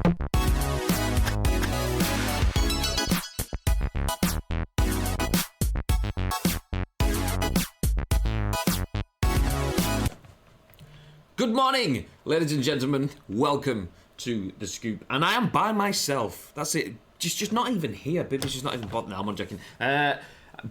Good morning, ladies and gentlemen. Welcome to The Scoop. And I am by myself. That's it. Just not even here. Bibby's just not even bothered. No, I'm joking.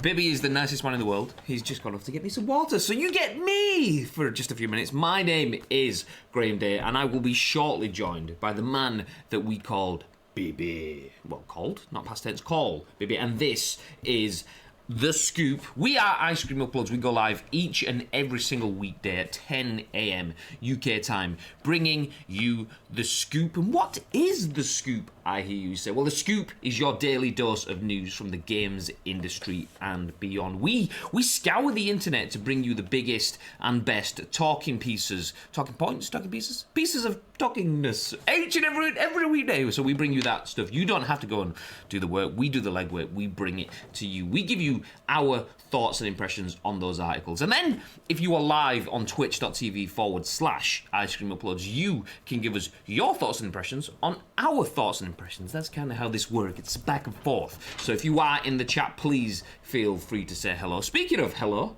Bibby is the nicest man in the world. He's just gone off to get me some water. So you get me for just a few minutes. My name is Graham Day, and I will be shortly joined by the man that we called Bibby. Well, called? Not past tense. Call Bibby. And this is The Scoop. We are Ice Cream Uploads. We go live each and every single weekday at 10 a.m. UK time, bringing you The Scoop. And what is The Scoop, I hear you say? Well, The Scoop is your daily dose of news from the games industry and beyond. We scour the internet to bring you the biggest and best talking pieces, talking points, talking pieces, pieces of talkingness each and every weekday. So we bring you that stuff. You don't have to go and do the work. We do the legwork. We bring it to you. We give you our thoughts and impressions on those articles. And then if you are live on twitch.tv/Ice Cream Uploads, you can give us your thoughts and impressions on our thoughts and impressions. That's kind of how this works. It's back and forth. So if you are in the chat, please feel free to say hello. Speaking of hello.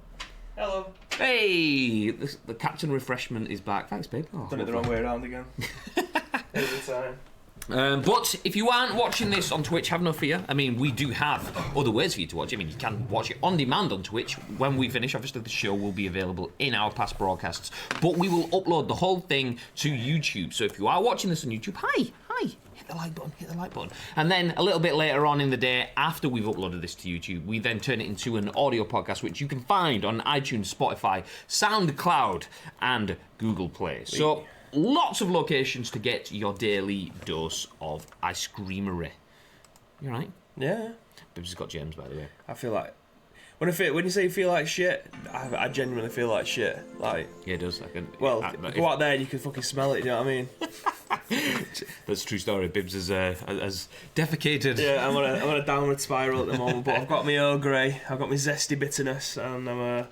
Hello. Hey, the Captain Refreshment is back. Thanks, babe. Oh, done it the wrong way around again. Every time. But if you aren't watching this on Twitch, have no fear. I mean, we do have other ways for you to watch. I mean, you can watch it on demand on Twitch. When we finish, obviously the show will be available in our past broadcasts. But we will upload the whole thing to YouTube. So if you are watching this on YouTube, hi, hit the like button. And then a little bit later on in the day, after we've uploaded this to YouTube, we then turn it into an audio podcast, which you can find on iTunes, Spotify, SoundCloud, and Google Play. So lots of locations to get your daily dose of ice creamery. You right? Yeah. Bibbs has got James, by the way. I feel like when you say you feel like shit, I genuinely feel like shit. Like yeah, it does. Go out there and you can fucking smell it. You know what I mean? That's a true story. Bibbs has defecated. Yeah, I'm on a downward spiral at the moment, but I've got my Earl Grey, I've got my zesty bitterness, and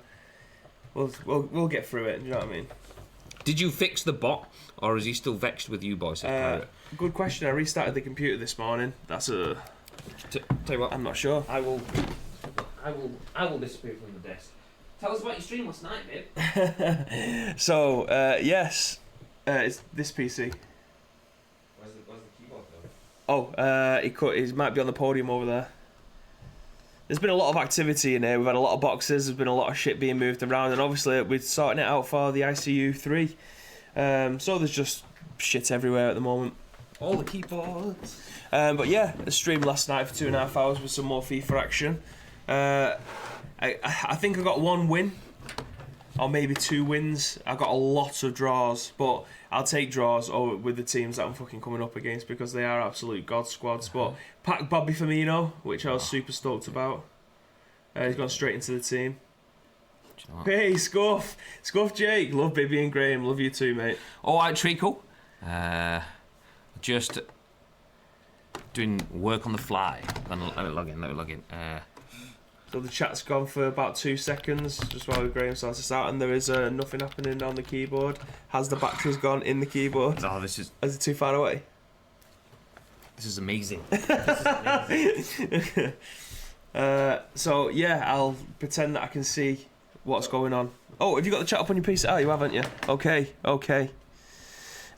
we'll get through it. You know what I mean? Did you fix the bot, or is he still vexed with you, boys? Good question. I restarted the computer this morning. That's a. Tell you what, I'm not sure. I will disappear from the desk. Tell us about your stream last night, babe. So yes, it's this PC. Where's the keyboard though? He might be on the podium over there. There's been a lot of activity in here. We've had a lot of boxes. There's been a lot of shit being moved around, and obviously we're sorting it out for the ICU3. So there's just shit everywhere at the moment. All the keyboards. But yeah, I streamed last night for 2.5 hours with some more FIFA action. I think I got 1 win, or maybe 2 wins. I got a lot of draws, but I'll take draws with the teams that I'm fucking coming up against because they are absolute god squads. But pack Bobby Firmino, which I was super stoked about. He's gone straight into the team. Hey, Scuff Jake, love Bibby and Graham, love you too, mate. All right, Treacle. Just doing work on the fly. Let me log in. So the chat's gone for about 2 seconds, just while Graham sorts this out, and there is nothing happening on the keyboard. Has the batteries gone in the keyboard? Oh, this is... Is it too far away? This is amazing. So yeah, I'll pretend that I can see what's going on. Oh, have you got the chat up on your PC? Oh, you haven't, you? Okay.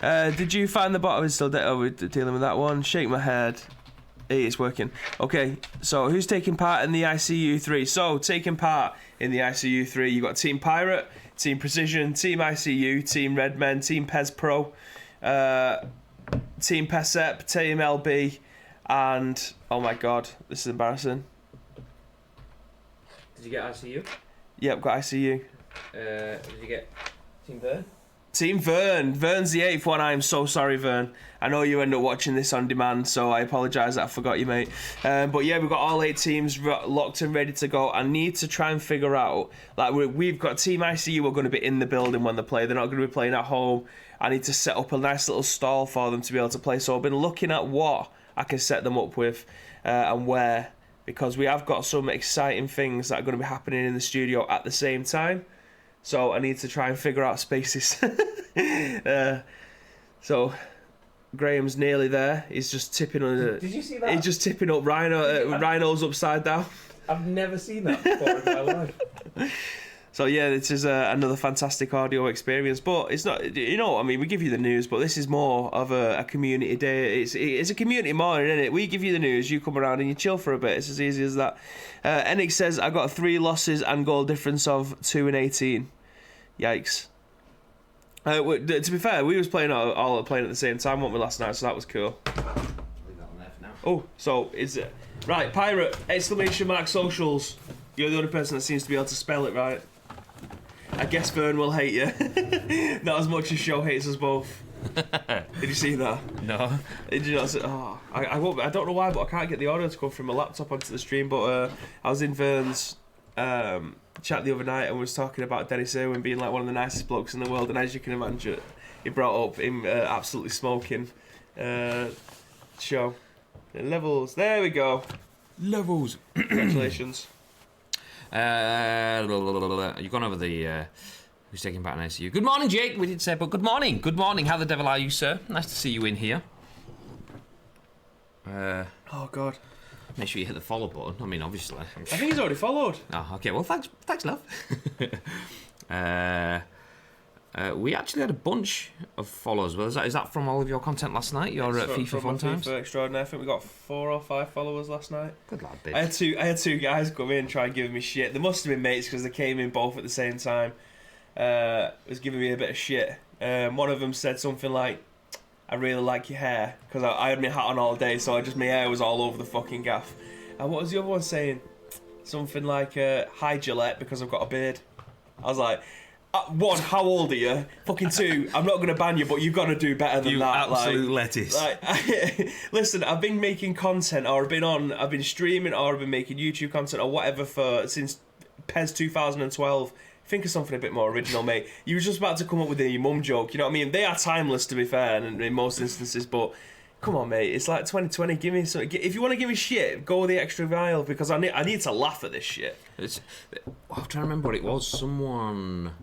Did you find the bot? We're still we're dealing with that one. Shake my head. Hey, it's working. Okay, so who's taking part in the ICU3? So, taking part in the ICU3, you've got Team Pirate, Team Precision, Team ICU, Team Redmen, Team Pez Pro, Team PESEP, Team LB, and, oh my god, this is embarrassing. Did you get ICU? Yep, got ICU. Did you get Team Vern? Team Vern. Vern's the 8th one. I am so sorry, Vern. I know you end up watching this on demand, so I apologise that I forgot you, mate. But yeah, we've got all 8 teams locked and ready to go. I need to try and figure out, like, we've got Team ICU are going to be in the building when they play. They're not going to be playing at home. I need to set up a nice little stall for them to be able to play. So I've been looking at what I can set them up with and where, because we have got some exciting things that are going to be happening in the studio at the same time. So I need to try and figure out spaces. So Graham's nearly there. He's just tipping on it. Did you see that? He's just tipping up rhinos upside down. I've never seen that before in my life. So yeah, this is another fantastic audio experience, but it's not. You know what I mean? We give you the news, but this is more of a community day. It's a community morning, isn't it? We give you the news, you come around and you chill for a bit. It's as easy as that. Enix says I got 3 losses and goal difference of 2 and 18. Yikes. To be fair, we was all playing at the same time, weren't we, last night? So that was cool. Leave that on there for now. Oh, so is it right? Pirate ! Socials. You're the only person that seems to be able to spell it right. I guess Vern will hate you. Not as much as Show hates us both. Did you see that? No. Did you not see? Oh, I don't know why, but I can't get the audio to come from my laptop onto the stream. But I was in Vern's chat the other night and was talking about Dennis Irwin being like one of the nicest blokes in the world. And as you can imagine, he brought up him absolutely smoking Show. Levels. There we go. Levels. Congratulations. You've gone over the who's taking back an ICU. Good morning, Jake. We did say, but good morning. Good morning. How the devil are you, sir? Nice to see you in here. Oh God. Make sure you hit the follow button. I mean, obviously. I think he's already followed. Oh, okay. Well, thanks, love. We actually had a bunch of follows. Well, is that from all of your content last night? Your FIFA fun times? FIFA extraordinary. I think we got 4 or 5 followers last night. Good lad, bitch. I had two guys come in and try and give me shit. They must have been mates because they came in both at the same time. Was giving me a bit of shit. One of them said something like, "I really like your hair," because I had my hat on all day, so my hair was all over the fucking gaff. And what was the other one saying? Something like, "Hi Gillette," because I've got a beard. I was like, 1, how old are you? Fucking 2, I'm not going to ban you, but you've got to do better than you that. Absolute lettuce. Listen, I've been making content, or I've been streaming, or I've been making YouTube content, or whatever since PES 2012. Think of something a bit more original, mate. You were just about to come up with a your mum joke, you know what I mean? They are timeless, to be fair, in most instances, but come on, mate. It's like 2020. Give me some. If you want to give me shit, go the extra mile, because I need to laugh at this shit. I'm trying to remember what it was. Someone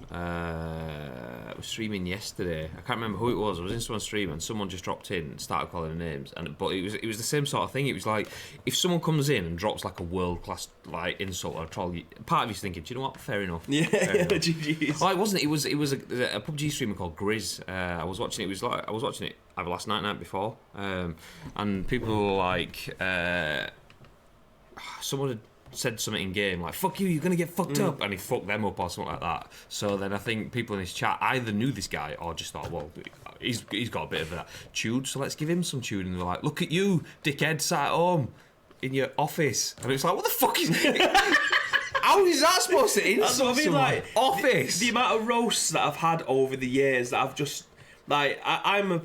was streaming yesterday. I can't remember who it was. I was in someone's stream and someone just dropped in and started calling names. But it was the same sort of thing. It was like, if someone comes in and drops like a world class like insult or troll, part of you's thinking, do you know what? Fair enough. Yeah, GG's. Well, it wasn't. It was a PUBG streamer called Grizz. I was watching it. I was watching it either last night before, and people were like, someone had said something in game like, "Fuck you, you're gonna get fucked up," and he fucked them up or something like that. So then I think people in his chat either knew this guy or just thought, well, he's got a bit of that chewed, so let's give him some chewed. And they're like, "Look at you, dickhead, sat at home in your office," and it's like, what the fuck is how is that supposed to insult? That's what I mean, like office. The amount of roasts that I've had over the years that I've just like I'm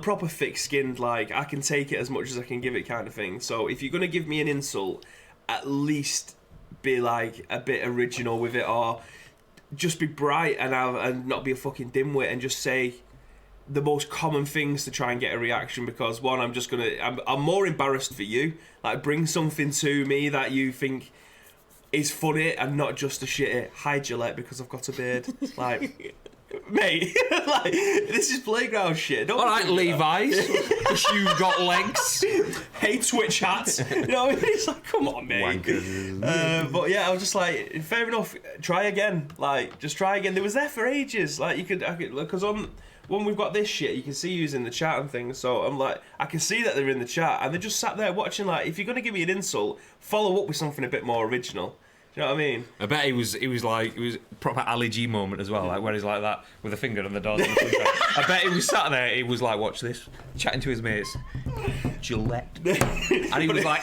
proper thick-skinned. Like, I can take it as much as I can give it, kind of thing. So if you're gonna give me an insult, at least be like a bit original with it, or just be bright and not be a fucking dimwit and just say the most common things to try and get a reaction. Because one, I'm more embarrassed for you. Like, bring something to me that you think is funny and not just a shitty "Hi Gillette because I've got a beard." Like, mate, like, this is playground shit. Don't Alright, Levi's, because you've got legs. Hey, Twitch hats. You know what I mean? It's like, come on, mate. But yeah, I was just like, fair enough, try again. Like, just try again. They was there for ages. Like, I could, because when we've got this shit, you can see who's in the chat and things. So I'm like, I can see that they're in the chat, and they just sat there watching. Like, if you're gonna give me an insult, follow up with something a bit more original. You know what I mean? I bet it was proper Ali G moment as well, like where he's like that with a finger on the door. I bet he was sat there, he was like, watch this, chatting to his mates. Gillette. And he was like...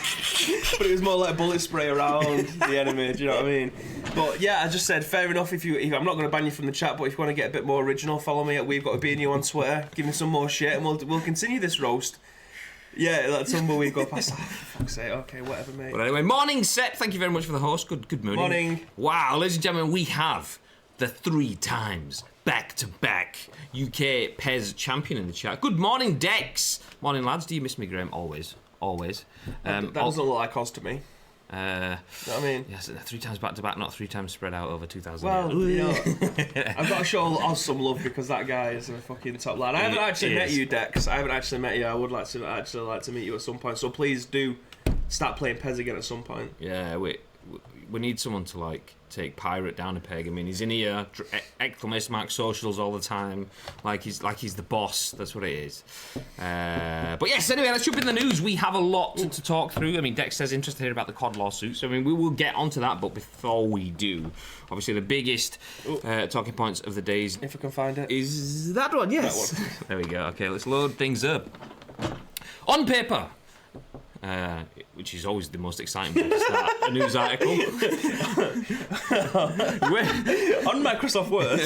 But it was more like bullet spray around the enemy, do you know what I mean? But yeah, I just said, fair enough, if I'm not going to ban you from the chat, but if you want to get a bit more original, follow me at We've Got to Be in You on Twitter, give me some more shit, and we'll continue this roast. Yeah, that tumbleweed go past. Oh, for fuck's sake. Okay, whatever, mate. But anyway, morning, Seth. Thank you very much for the host. Good morning. Morning. Wow, ladies and gentlemen, we have the 3 times back-to-back UK PES champion in the chat. Good morning, Dex. Morning, lads. Do you miss me, Graham? Always. That doesn't look like Oz to me. You know what I mean? Yes, 3 times back to back, not 3 times spread out over 2,000 Well, years. I've got to show Oz some love because that guy is a fucking top lad. I haven't actually met you, Dex. I haven't actually met you. I would like to meet you at some point. So please do start playing Pez again at some point. Yeah, we need someone to like take Pirate down a peg. I mean, he's in here, exclamation mark socials all the time, like he's the boss. That's what it is. But yes, anyway, let's jump in the news. We have a lot to talk through. I mean, Dex says interested to hear about the COD lawsuit, so I mean, we will get onto that. But before we do, obviously the biggest talking points of the days, if I can find it, is that one. Yes, that one. There we go. Okay, let's load things up. On paper. Which is always the most exciting way to start a news article. On Microsoft Word.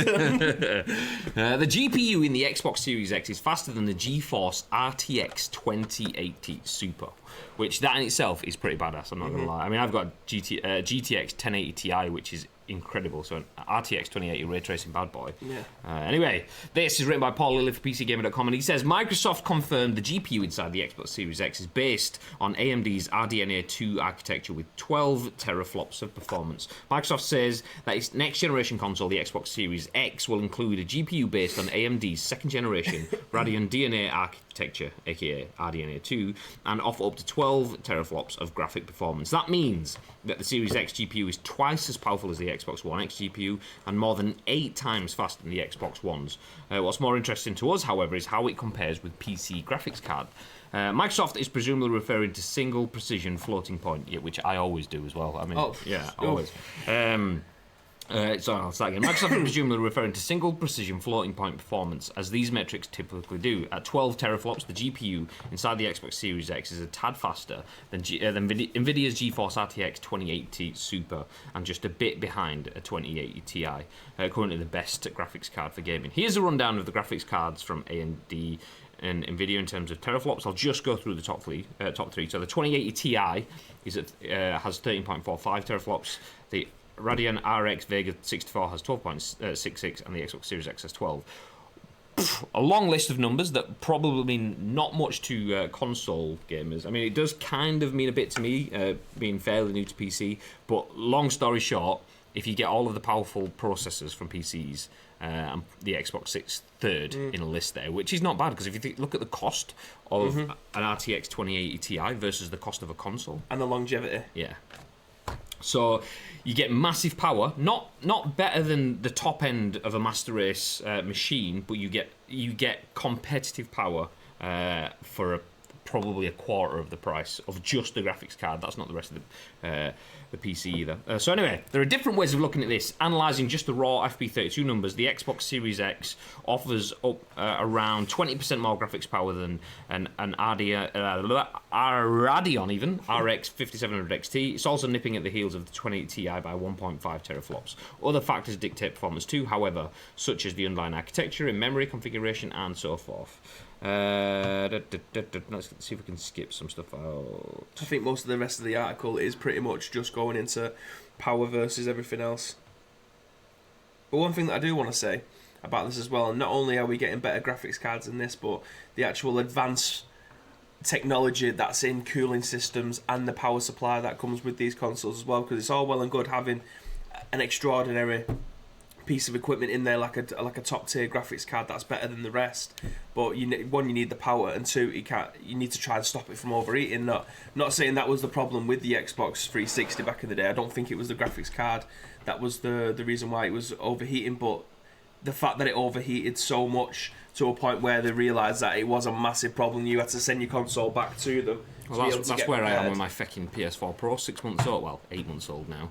The GPU in the Xbox Series X is faster than the GeForce RTX 2080 Super, which that in itself is pretty badass, I'm not going to lie. I mean, I've got GTX 1080 Ti, which is incredible. So an RTX 2080 ray tracing bad boy. Yeah. Anyway, this is written by Paul Lilly for PCGamer.com, and he says Microsoft confirmed the GPU inside the Xbox Series X is based on AMD's RDNA 2 architecture with 12 teraflops of performance. Microsoft says that its next generation console, the Xbox Series X, will include a GPU based on AMD's second generation Radeon DNA architecture, aka RDNA 2, and offer up to 12 teraflops of graphic performance. That means that the Series X GPU is twice as powerful as the Xbox One X GPU and more than 8 times faster than the Xbox One's. What's more interesting to us, however, is how it compares with PC graphics card. Microsoft is presumably referring to single precision floating point, which I always do as well. I mean, always. I'll start again. Microsoft is presumably referring to single precision floating point performance, as these metrics typically do. At 12 teraflops, the GPU inside the Xbox Series X is a tad faster than NVIDIA's GeForce RTX 2080 Super, and just a bit behind a 2080 Ti, currently the best graphics card for gaming. Here's a rundown of the graphics cards from AMD and NVIDIA in terms of teraflops. I'll just go through the top three. So the 2080 Ti has 13.45 teraflops. The Radeon RX Vega 64 has 12.66, and the Xbox Series X has 12. A long list of numbers that probably mean not much to console gamers. I mean, it does kind of mean a bit to me, being fairly new to PC, but long story short, if you get all of the powerful processors from PCs, and the Xbox sits third in a list there, which is not bad, because if you look at the cost of an RTX 2080 Ti versus the cost of a console. And the longevity. Yeah. So you get massive power, not better than the top end of a Master Race machine, but you get competitive power for probably a quarter of the price of just the graphics card. That's not the rest of the PC either. So anyway, there are different ways of looking at this. Analysing just the raw FP32 numbers, the Xbox Series X offers up around 20% more graphics power than an Radeon even, RX 5700 XT. It's also nipping at the heels of the 2080 Ti by 1.5 teraflops. Other factors dictate performance too, however, such as the underlying architecture and memory configuration and so forth. Let's see if we can skip some stuff out. I think most of the rest of the article is pretty much just going into power versus everything else. But one thing that I do want to say about this as well, and not only are we getting better graphics cards in this, but the actual advanced technology that's in cooling systems and the power supply that comes with these consoles as well, because it's all well and good having an extraordinary piece of equipment in there like a top tier graphics card that's better than the rest, but you need the power, and two, you need to try and stop it from overheating. Not saying that was the problem with the Xbox 360 back in the day. I don't think it was the graphics card that was the reason why it was overheating, but the fact that it overheated so much to a point where they realised that it was a massive problem, you had to send your console back to them. Well, that's where I am with my fucking PS4 Pro, 6 months old, well, 8 months old now,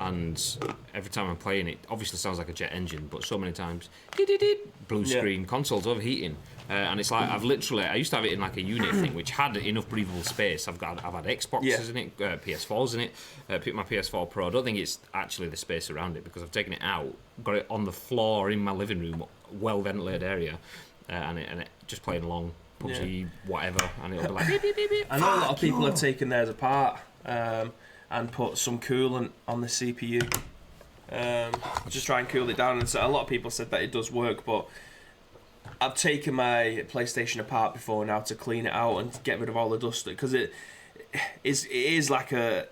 and every time I'm playing it, obviously sounds like a jet engine, but so many times, blue screen, console's overheating, and it's like, I used to have it in like a unit thing, which had enough breathable space. I've had Xboxes in it, PS4s in it, my PS4 Pro, I don't think it's actually the space around it, because I've taken it out, got it on the floor in my living room, well ventilated area, and it just playing along, PUBG, whatever, and it'll be like beep, beep, beep, beep. I know a lot of people have taken theirs apart and put some coolant on the CPU, just try and cool it down. And so a lot of people said that it does work, but I've taken my PlayStation apart before now to clean it out and get rid of all the dust, because it is like a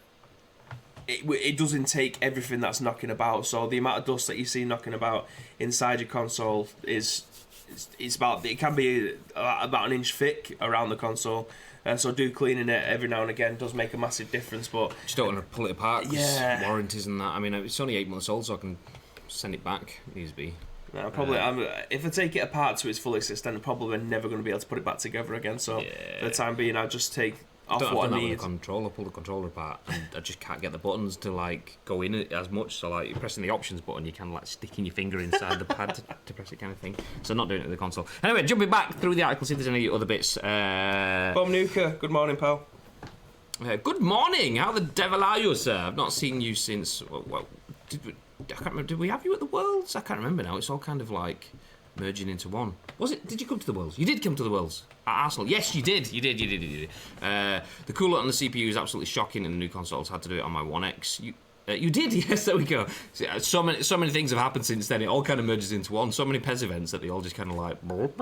it doesn't take everything that's knocking about. So the amount of dust that you see knocking about inside your console it's about, it can be about an inch thick around the console. So cleaning it every now and again does make a massive difference. But just don't want to pull it apart. 'Cause yeah, warranties and that. I mean, it's only 8 months old, so I can send it back. Needs to be. No, probably. If I take it apart to its fullest extent, I'm probably never going to be able to put it back together again. So for the time being, I'll just take off what I need. With the controller, pull the controller apart, and I just can't get the buttons to like go in it as much. So like you're pressing the options button, you can like sticking your finger inside the pad to press it, kind of thing. So not doing it with the console. Anyway, jumping back through the article, see if there's any other bits. Bob Nuka, good morning, pal. Good morning. How the devil are you, sir? I've not seen you since. Well, I can't remember. Did we have you at the Worlds? I can't remember now. It's all kind of like merging into one. Was it? Did you come to the Worlds? You did come to the Worlds at Arsenal. Yes, you did. You did. The cooler on the CPU is absolutely shocking, and the new consoles had to do it on my One X. You did. Yes, there we go. So many things have happened since then. It all kind of merges into one. So many PES events that they all just kind of like. But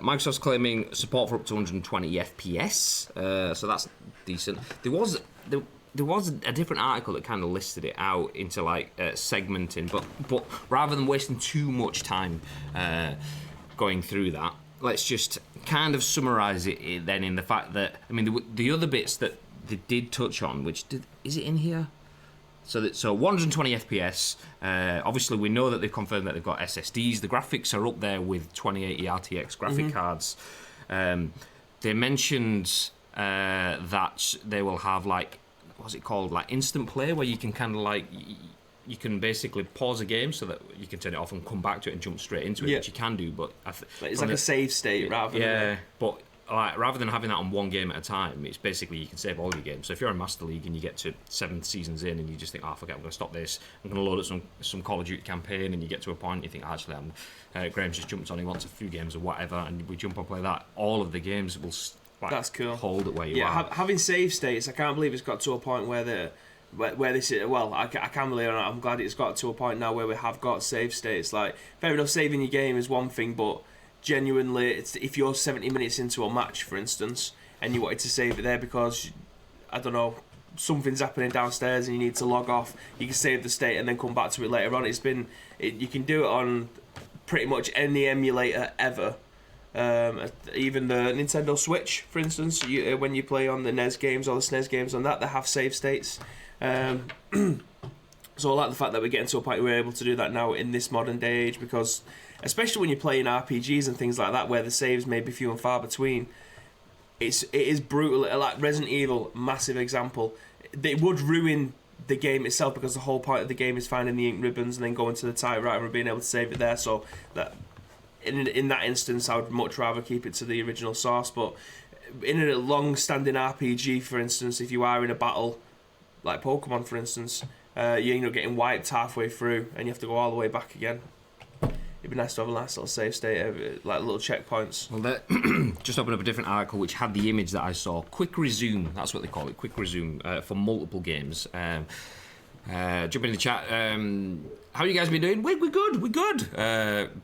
Microsoft's claiming support for up to 120 FPS, so that's decent. There was a different article that kind of listed it out into like segmenting, but rather than wasting too much time going through that, let's just kind of summarise it then in the fact that, I mean, the other bits that they did touch on, is it in here? So 120 FPS. Obviously, we know that they've confirmed that they've got SSDs. The graphics are up there with 2080 RTX graphic cards. They mentioned that they will have like, what's it called, like instant play, where you can kind of like you can basically pause a game so that you can turn it off and come back to it and jump straight into it, which you can do. But it's like a save state rather. Yeah, but. Like, rather than having that on one game at a time, it's basically you can save all your games. So if you're in Master League and you get to 7 seasons in and you just think, oh, forget, I'm going to stop this, I'm going to load up some Call of Duty campaign, and you get to a point you think, actually, Graham's just jumped on, he wants a few games or whatever, and we jump on play that. All of the games will that's cool. Hold it where you are. Yeah, having save states, I can't believe it's got to a point where this is, well, I can't believe it. I'm glad it's got to a point now where we have got save states. Like, fair enough, saving your game is one thing, but genuinely, if you're 70 minutes into a match, for instance, and you wanted to save it there because, I don't know, something's happening downstairs and you need to log off, you can save the state and then come back to it later on. You can do it on pretty much any emulator ever. Even the Nintendo Switch, for instance, when you play on the NES games or the SNES games on that, they have save states. So I like the fact that we're getting to a point where we're able to do that now in this modern day age, because especially when you're playing RPGs and things like that where the saves may be few and far between, it is brutal. Like Resident Evil, massive example. It would ruin the game itself because the whole point of the game is finding the ink ribbons and then going to the typewriter and being able to save it there. So that in that instance, I would much rather keep it to the original source. But in a long-standing RPG, for instance, if you are in a battle like Pokemon, for instance, you end up getting wiped halfway through and you have to go all the way back again. It'd be nice to have a nice little save state, like little checkpoints. Well, just open up a different article which had the image that I saw. Quick resume, that's what they call it, quick resume for multiple games. Jump in the chat. How you guys been doing? We're good.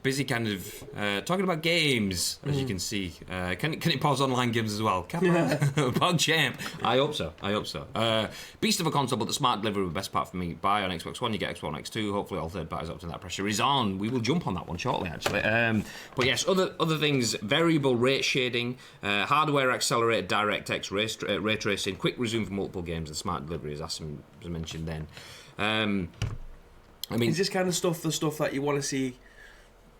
Busy kind of talking about games, as you can see. Can it pause online games as well? Bug champ. I hope so. Beast of a console, but the smart delivery was the best part for me. Buy on Xbox One, you get Xbox One X2. Hopefully all third parties up to that. Pressure is on. We will jump on that one shortly, actually. But yes, other things, variable rate shading, hardware accelerated DirectX ray tracing, quick resume for multiple games, and smart delivery, as mentioned then. I mean, is this kind of stuff the stuff that you want to see?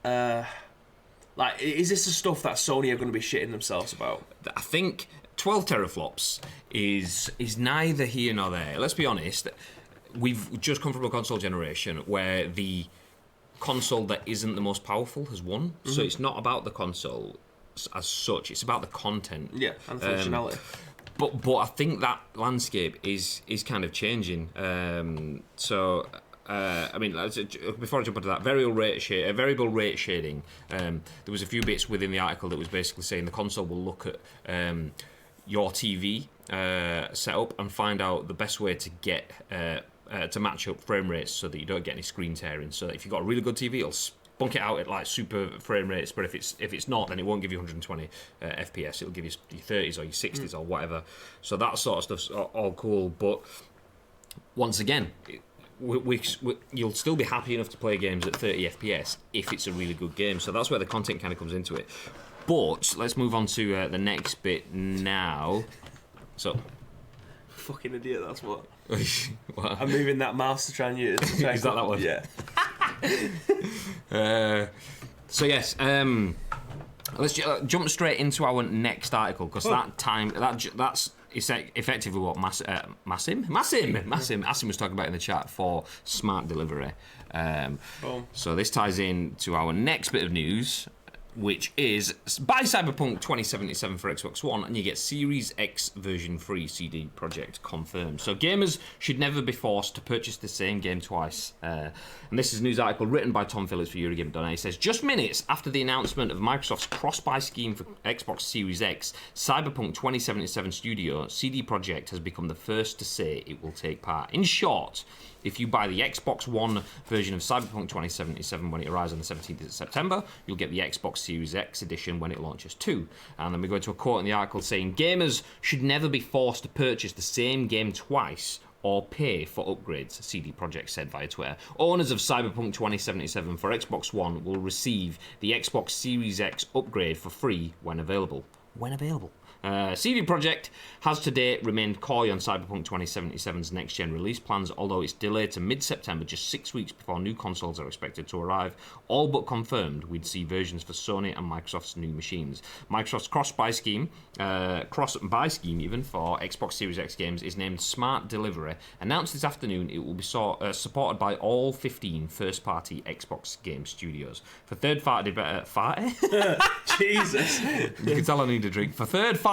Like, is this the stuff that Sony are going to be shitting themselves about? I think 12 teraflops is neither here nor there. Let's be honest. We've just come from a console generation where the console that isn't the most powerful has won. Mm-hmm. So it's not about the console as such. It's about the content. Yeah, and the functionality. But I think that landscape is kind of changing. I mean, before I jump into that, variable rate shading. There was a few bits within the article that was basically saying the console will look at your TV setup and find out the best way to get to match up frame rates so that you don't get any screen tearing. So if you've got a really good TV, it'll bunk it out at like super frame rates, but if it's not, then it won't give you 120 FPS. It'll give you your 30s or your 60s or whatever. So that sort of stuff's all cool. But once again, you'll still be happy enough to play games at 30 FPS if it's a really good game. So that's where the content kind of comes into it. But let's move on to the next bit now. So, Fucking idiot, that's what. what? I'm moving that mouse to try and use it. Is that one? Yeah. So yes, let's jump straight into our next article because that's effectively what Massim was talking about in the chat for smart delivery. So this ties in to our next bit of news, which is buy Cyberpunk 2077 for Xbox One and you get Series X version free. CD Projekt confirmed. So gamers should never be forced to purchase the same game twice. And this is a news article written by Tom Phillips for Eurogamer.net. It says, just minutes after the announcement of Microsoft's cross-buy scheme for Xbox Series X, Cyberpunk 2077 studio CD Projekt has become the first to say it will take part. In short, if you buy the Xbox One version of Cyberpunk 2077 when it arrives on the 17th of September, you'll get the Xbox Series X edition when it launches too. And then we go into a quote in the article saying, gamers should never be forced to purchase the same game twice or pay for upgrades, CD Projekt said via Twitter. Owners of Cyberpunk 2077 for Xbox One will receive the Xbox Series X upgrade for free when available. CD Projekt has to date remained coy on Cyberpunk 2077's next-gen release plans, although it's delayed to mid-September, just 6 weeks before new consoles are expected to arrive. All but confirmed, we'd see versions for Sony and Microsoft's new machines. Microsoft's cross-buy scheme even, for Xbox Series X games is named Smart Delivery. Announced this afternoon, it will be supported by all 15 first-party Xbox game studios. For third-party... Jesus. You can tell I need a drink. For third-party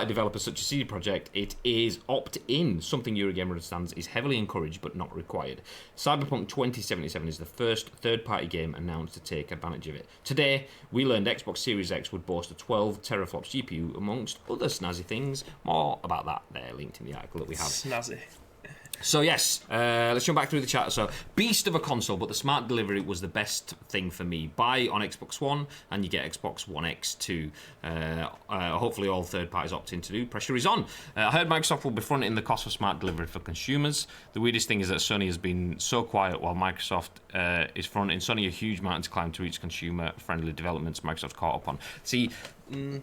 developers such as CD Projekt, it is opt-in, something Eurogamer understands is heavily encouraged but not required. Cyberpunk 2077 is the first third-party game announced to take advantage of it. Today, we learned Xbox Series X would boast a 12 teraflops GPU, amongst other snazzy things. More about that there, linked in the article that we have. Snazzy. So yes, let's jump back through the chat. So, beast of a console, but the smart delivery was the best thing for me. Buy on Xbox One, and you get Xbox One X too. Hopefully all third parties opt in to do. Pressure is on. I heard Microsoft will be fronting the cost for smart delivery for consumers. The weirdest thing is that Sony has been so quiet while Microsoft is fronting Sony a huge mountain to climb to reach consumer-friendly developments Microsoft's caught up on. See,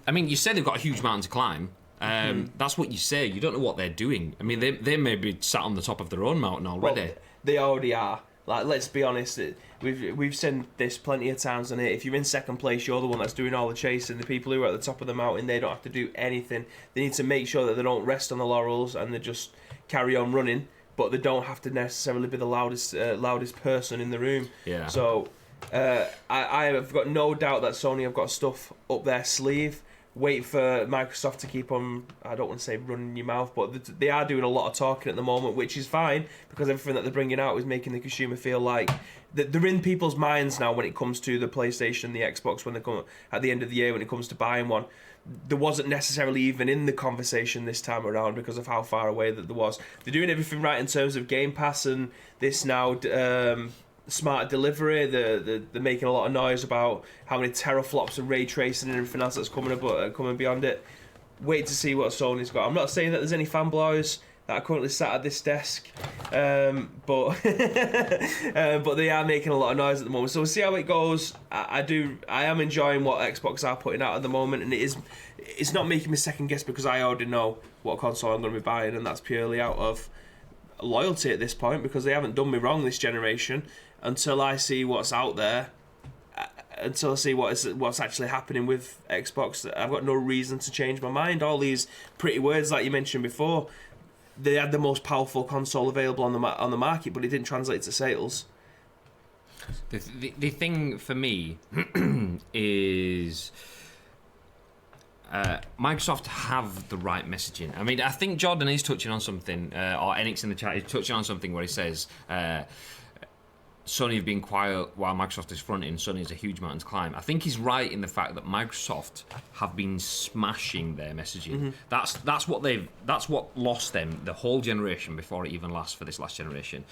I mean, you say they've got a huge mountain to climb. That's what you say. You don't know what they're doing. I mean, they may be sat on the top of their own mountain already. Well, they already are. Like, let's be honest. We've said this plenty of times on it. If you're in second place, you're the one that's doing all the chasing. The people who are at the top of the mountain, they don't have to do anything. They need to make sure that they don't rest on the laurels and they just carry on running. But they don't have to necessarily be the loudest person in the room. Yeah. So I have got no doubt that Sony have got stuff up their sleeve. Wait for Microsoft to keep on, I don't want to say running your mouth, but they are doing a lot of talking at the moment, which is fine, because everything that they're bringing out is making the consumer feel like they're in people's minds now when it comes to the PlayStation, the Xbox, when they come at the end of the year, when it comes to buying one. There wasn't necessarily even in the conversation this time around because of how far away that there was. They're doing everything right in terms of Game Pass and this now... smart delivery. They're making a lot of noise about how many teraflops and ray tracing and everything else that's coming beyond it. Wait to see what Sony's got. I'm not saying that there's any fanboys that are currently sat at this desk, but but they are making a lot of noise at the moment. So we'll see how it goes. I am enjoying what Xbox are putting out at the moment, and it's not making me second guess because I already know what console I'm going to be buying, and that's purely out of loyalty at this point because they haven't done me wrong this generation. Until I see what's out there, until I see what's actually happening with Xbox, I've got no reason to change my mind. All these pretty words, like you mentioned before, they had the most powerful console available on the market, but it didn't translate to sales. The thing for me is Microsoft have the right messaging. I mean, I think Jordan is touching on something, or Enix in the chat is touching on something where he says... Sony have been quiet while Microsoft is fronting. Sony is a huge mountain to climb. I think he's right in the fact that Microsoft have been smashing their messaging. Mm-hmm. That's what lost them the whole generation before it even lasts for this last generation.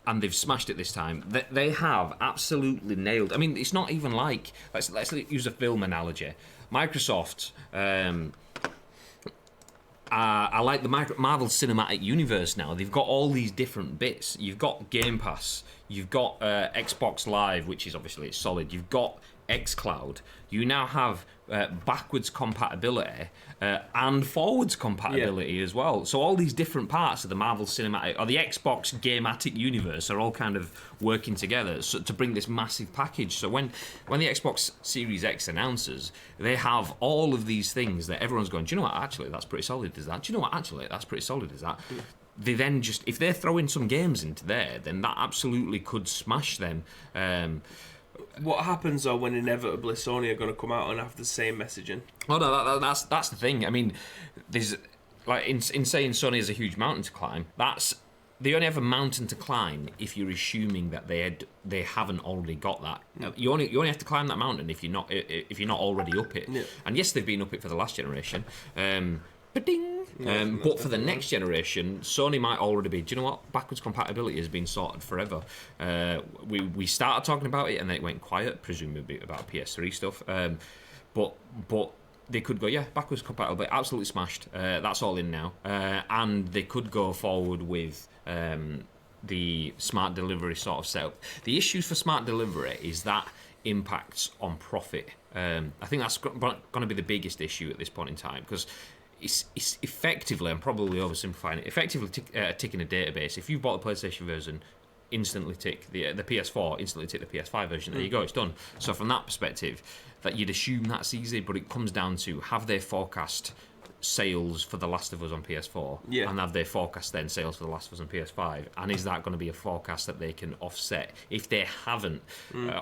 and they've smashed it this time. They have absolutely nailed. I mean, it's not even like let's use a film analogy. Microsoft. I like the Marvel Cinematic Universe now. They've got all these different bits. You've got Game Pass. You've got Xbox Live, which is obviously it's solid. You've got xCloud. You now have backwards compatibility and forwards compatibility as well. So all these different parts of the Marvel Cinematic or the Xbox Game-atic universe are all kind of working together to bring this massive package. So when the Xbox Series X announces, they have all of these things that everyone's going, do you know what, actually, that's pretty solid, is that? Do you know what, actually, that's pretty solid, is that? They then just, if they're throwing some games into there, then that absolutely could smash them. What happens though when inevitably Sony are going to come out and have the same messaging? Oh no, that's the thing. I mean, there's like in saying Sony has a huge mountain to climb. They only have a mountain to climb if you're assuming that they haven't already got that. You only have to climb that mountain if you're not already up it. Yeah. And yes, they've been up it for the last generation. But for the next generation, Sony might already be. Do you know what? Backwards compatibility has been sorted forever. We started talking about it and then it went quiet, presumably about PS3 stuff. But they could go, yeah, backwards compatibility, absolutely smashed. That's all in now. And they could go forward with the smart delivery sort of setup. The issues for smart delivery is that impacts on profit. I think that's going to be the biggest issue at this point in time because it's effectively, I'm probably oversimplifying it, effectively ticking a database. If you've bought the PlayStation version, instantly tick the PS4, instantly tick the PS5 version. There you go, it's done. So from that perspective, that you'd assume that's easy, but it comes down to have they forecast sales for The Last of Us on PS4, and have they forecast then sales for The Last of Us on PS5, and is that going to be a forecast that they can offset if they haven't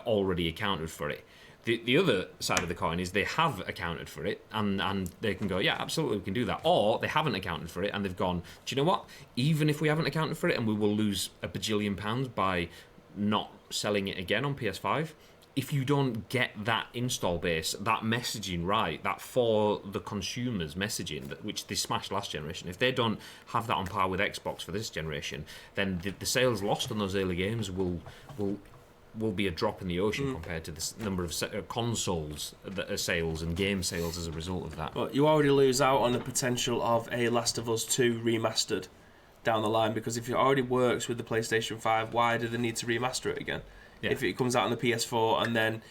already accounted for it? The other side of the coin is they have accounted for it and they can go, yeah, absolutely, we can do that. Or they haven't accounted for it and they've gone, do you know what? Even if we haven't accounted for it and we will lose a bajillion pounds by not selling it again on PS5, if you don't get that install base, that messaging right, that for the consumers messaging, which they smashed last generation, if they don't have that on par with Xbox for this generation, then the sales lost on those early games will be a drop in the ocean compared to the number of consoles that are sales and game sales as a result of that. But you already lose out on the potential of a Last of Us 2 remastered down the line, because if it already works with the PlayStation 5, why do they need to remaster it again? Yeah. If it comes out on the PS4 and then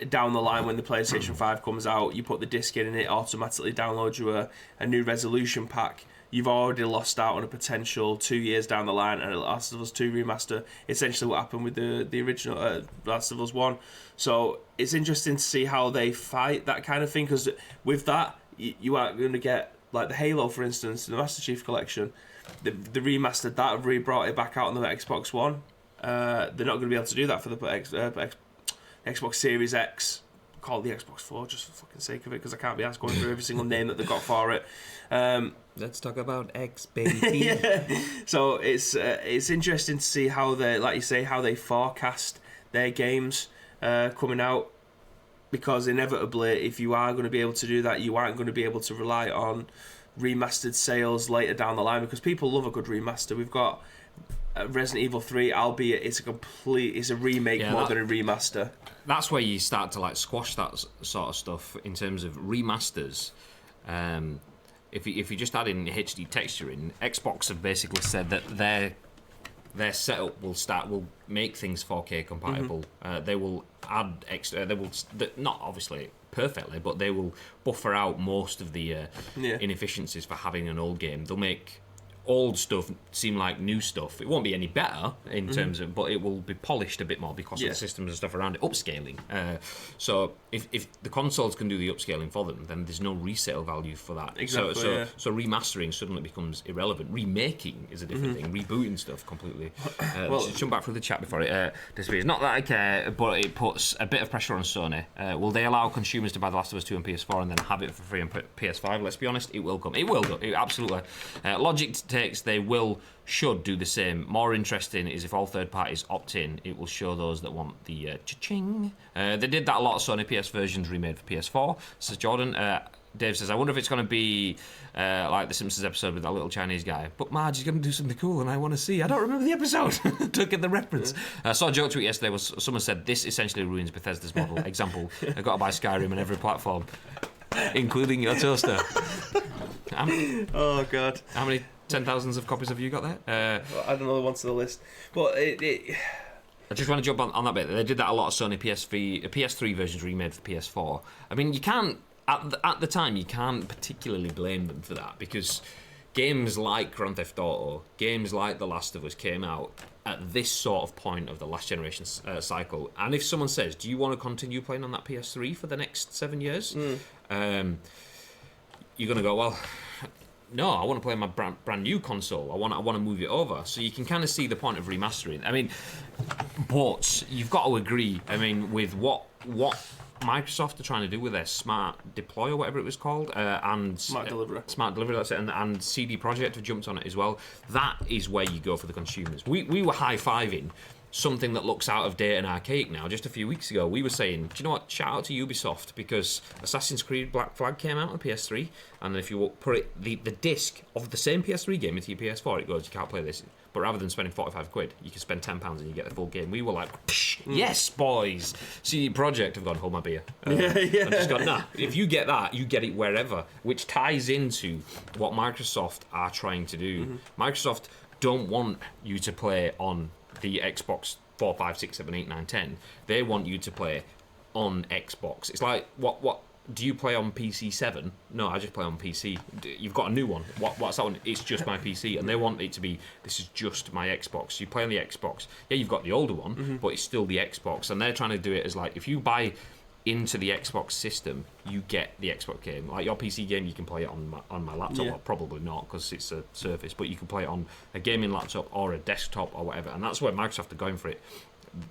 down the line when the PlayStation 5 comes out, you put the disc in and it automatically downloads you a new resolution pack, you've already lost out on a potential 2 years down the line and a Last of Us 2 remaster. Essentially what happened with the original Last of Us 1. So it's interesting to see how they fight that kind of thing, because with that, you are going to get, like the Halo, for instance, the Master Chief Collection, the remastered that, have re-brought it back out on the Xbox One. They're not going to be able to do that for the Xbox Series X. Call it the Xbox 4 just for fucking sake of it, because I can't be asked going through every single name that they've got for it. Let's talk about X, baby. Yeah. So it's interesting to see how they, like you say, how they forecast their games coming out, because inevitably, if you are going to be able to do that, you aren't going to be able to rely on remastered sales later down the line, because people love a good remaster. We've got Resident Evil 3, albeit it's a remake more than a remaster. That's where you start to like squash that sort of stuff in terms of remasters. If you just add in HD texturing, Xbox have basically said that their setup will make things 4K compatible. They will add extra. Not obviously perfectly, but they will buffer out most of the inefficiencies for having an old game. They'll make old stuff seem like new stuff. It won't be any better in terms of, but it will be polished a bit more because of the systems and stuff around it. Upscaling. So if the consoles can do the upscaling for them, then there's no resale value for that. Exactly. So remastering suddenly becomes irrelevant. Remaking is a different thing. Rebooting stuff completely. Let's jump back through the chat before it disappears. Not that I care, but it puts a bit of pressure on Sony. Will they allow consumers to buy The Last of Us 2 on PS4 and then have it for free on PS5? Let's be honest, it will come. It will go. It absolutely. Logic takes, they should do the same. More interesting is if all third parties opt in, it will show those that want the cha-ching. They did that a lot of Sony PS versions remade for PS4, says Jordan. Dave says, I wonder if it's going to be like the Simpsons episode with that little Chinese guy. But Marge is going to do something cool and I want to see. I don't remember the episode. Don't get the reference. I saw a joke tweet yesterday where someone said, this essentially ruins Bethesda's model. Example, I've got to buy Skyrim on every platform, including your toaster. Oh, God. How many 10,000s of copies have you got there? Well, add another one to the list. But I just want to jump on that bit. They did that a lot of Sony PS3 versions remade for PS4. I mean, you can't, at the time, you can't particularly blame them for that because games like Grand Theft Auto, games like The Last of Us came out at this sort of point of the last generation cycle. And if someone says, do you want to continue playing on that PS3 for the next 7 years? You're going to go, well, no, I want to play my brand new console. I want to move it over. So you can kind of see the point of remastering. I mean, but you've got to agree. I mean, with what Microsoft are trying to do with their Smart Deploy or whatever it was called, and Smart Delivery, that's it, and CD Projekt have jumped on it as well. That is where you go for the consumers. We were high-fiving something that looks out of date and archaic now. Just a few weeks ago, we were saying, do you know what? Shout out to Ubisoft because Assassin's Creed Black Flag came out on PS3, and if you put the disc of the same PS3 game into your PS4, it goes, you can't play this. But rather than spending 45 quid, you can spend £10 and you get the full game. We were like, yes, boys. CD Projekt have gone, hold my beer. And just gone, nah, if you get that, you get it wherever, which ties into what Microsoft are trying to do. Microsoft don't want you to play on the Xbox 4, 5, 6, 7, 8, 9, 10. They want you to play on Xbox. It's like, what do you play on PC 7? No, I just play on PC. You've got a new one. What's that one? It's just my PC. And they want it to be, this is just my Xbox. You play on the Xbox. Yeah, you've got the older one, but it's still the Xbox. And they're trying to do it as like, if you buy into the Xbox system, you get the Xbox game. Like your PC game, you can play it on my laptop. Yeah. Well, probably not because it's a Surface, but you can play it on a gaming laptop or a desktop or whatever. And that's where Microsoft are going for it.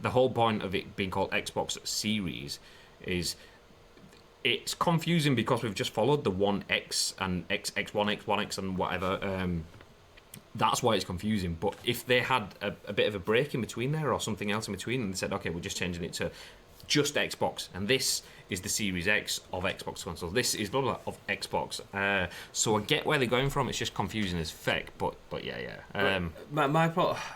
The whole point of it being called Xbox Series is it's confusing because we've just followed the One X and X1, X1X and whatever. That's why it's confusing. But if they had a bit of a break in between there or something else in between and they said, okay, we're just changing it to just Xbox, and this is the Series X of Xbox consoles. This is blah blah of Xbox. So I get where they're going from. It's just confusing as feck. But yeah. My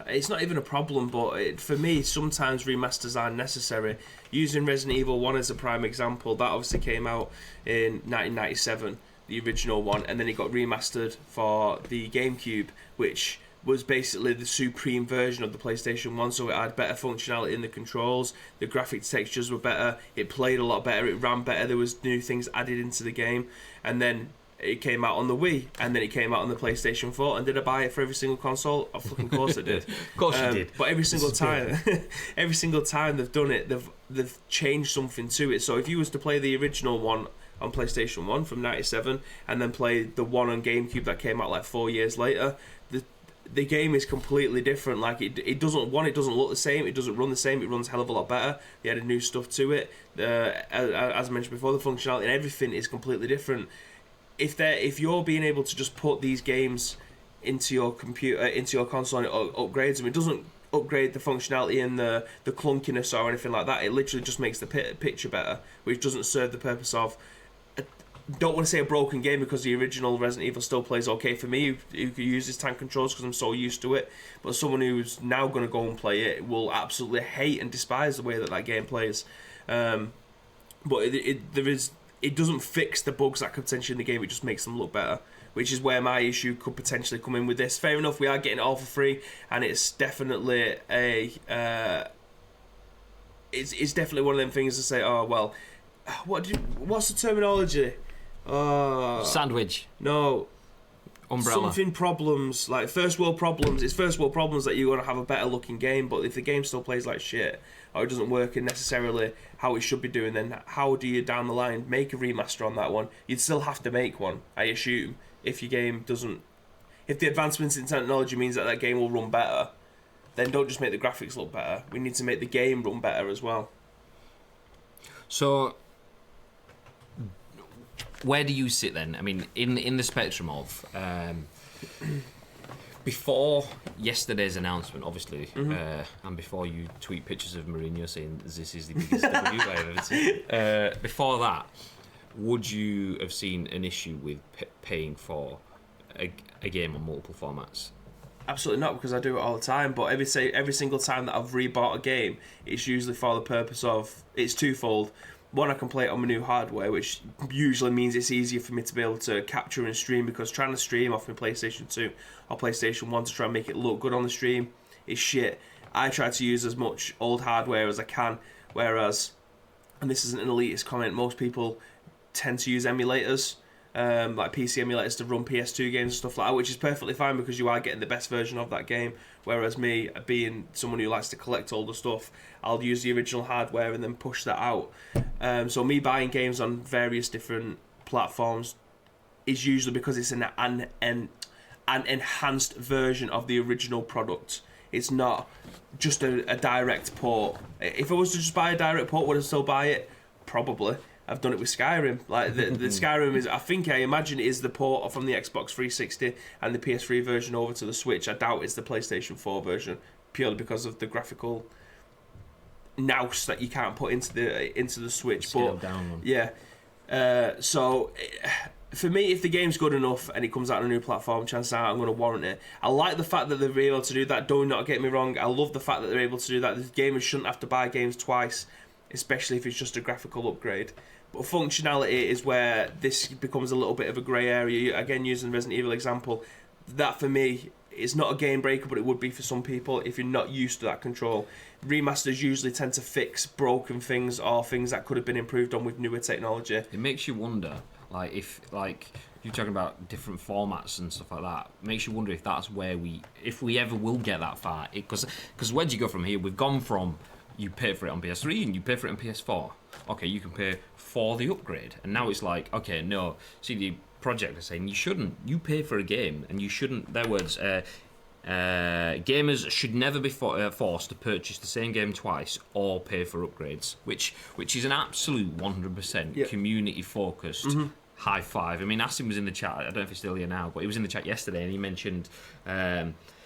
it's not even a problem, but for me, sometimes remasters are necessary. Using Resident Evil 1 as a prime example, that obviously came out in 1997, the original one, and then it got remastered for the GameCube, which was basically the supreme version of the PlayStation 1, so it had better functionality in the controls, the graphic textures were better, it played a lot better, it ran better, there was new things added into the game, and then it came out on the Wii, and then it came out on the PlayStation 4, and did I buy it for every single console? Of fucking course I did. Of course you did. But every single time they've done it, they've changed something to it, so if you was to play the original one on PlayStation 1 from 97, and then play the one on GameCube that came out like 4 years later, the game is completely different. Like it doesn't look the same, it doesn't run the same, it runs a hell of a lot better. They added new stuff to it. As I mentioned before, the functionality and everything is completely different. If you're being able to just put these games into your computer, into your console, and it upgrades them, it doesn't upgrade the functionality and the clunkiness or anything like that. It literally just makes the picture better, which doesn't serve the purpose of. Don't want to say a broken game because the original Resident Evil still plays okay for me who uses tank controls because I'm so used to it, but someone who's now going to go and play it will absolutely hate and despise the way that game plays. But it doesn't fix the bugs that could potentially in the game, it just makes them look better, which is where my issue could potentially come in with this. Fair enough, we are getting it all for free, and it's definitely it's definitely one of them things to say, oh well, what's the terminology? Sandwich. No. Umbrella. Something problems, like first world problems. It's first world problems that you're going to have a better looking game, but if the game still plays like shit, or it doesn't work in necessarily how it should be doing, then how do you down the line make a remaster on that one? You'd still have to make one, I assume, if your game doesn't... If the advancements in technology means that game will run better, then don't just make the graphics look better. We need to make the game run better as well. So... where do you sit then? I mean, in the spectrum of before yesterday's announcement, obviously, and before you tweet pictures of Mourinho saying this is the biggest W I've ever seen. Before that, would you have seen an issue with paying for a game on multiple formats? Absolutely not, because I do it all the time. But every single time that I've rebought a game, it's usually for the purpose of, it's twofold. One, I can play it on my new hardware, which usually means it's easier for me to be able to capture and stream, because trying to stream off my PlayStation 2 or PlayStation 1 to try and make it look good on the stream is shit. I try to use as much old hardware as I can, whereas, and this is an elitist comment, most people tend to use emulators, like PC emulators to run PS2 games and stuff like that, which is perfectly fine because you are getting the best version of that game. Whereas me, being someone who likes to collect older stuff, I'll use the original hardware and then push that out. So me buying games on various different platforms is usually because it's an enhanced version of the original product. It's not just a direct port. If I was to just buy a direct port, would I still buy it? Probably. I've done it with Skyrim. Like the Skyrim is, I imagine it is the port from the Xbox 360 and the PS3 version over to the Switch. I doubt it's the PlayStation 4 version, purely because of the graphical nous that you can't put into the Switch. Scale down one. Yeah. So for me, if the game's good enough and it comes out on a new platform, chances are I'm going to warrant it. I like the fact that they're able to do that. Do not get me wrong. I love the fact that they're able to do that. The gamers shouldn't have to buy games twice, especially if it's just a graphical upgrade. But functionality is where this becomes a little bit of a grey area. Again, using the Resident Evil example, that for me is not a game breaker, but it would be for some people if you're not used to that control. Remasters usually tend to fix broken things or things that could have been improved on with newer technology. It makes you wonder, if you're talking about different formats and stuff like that, it makes you wonder if that's where if we ever will get that far. Because where do you go from here? We've gone from you pay for it on PS3 and you pay for it on PS4. Okay, you can pay for the upgrade, and now it's like, okay, no. See, the Projekt are saying you shouldn't. You pay for a game, and you shouldn't. Their words. Gamers should never be forced to purchase the same game twice or pay for upgrades, which is an absolute 100% community focused. High five. I mean, Asim was in the chat. I don't know if he's still here now, but he was in the chat yesterday, and he mentioned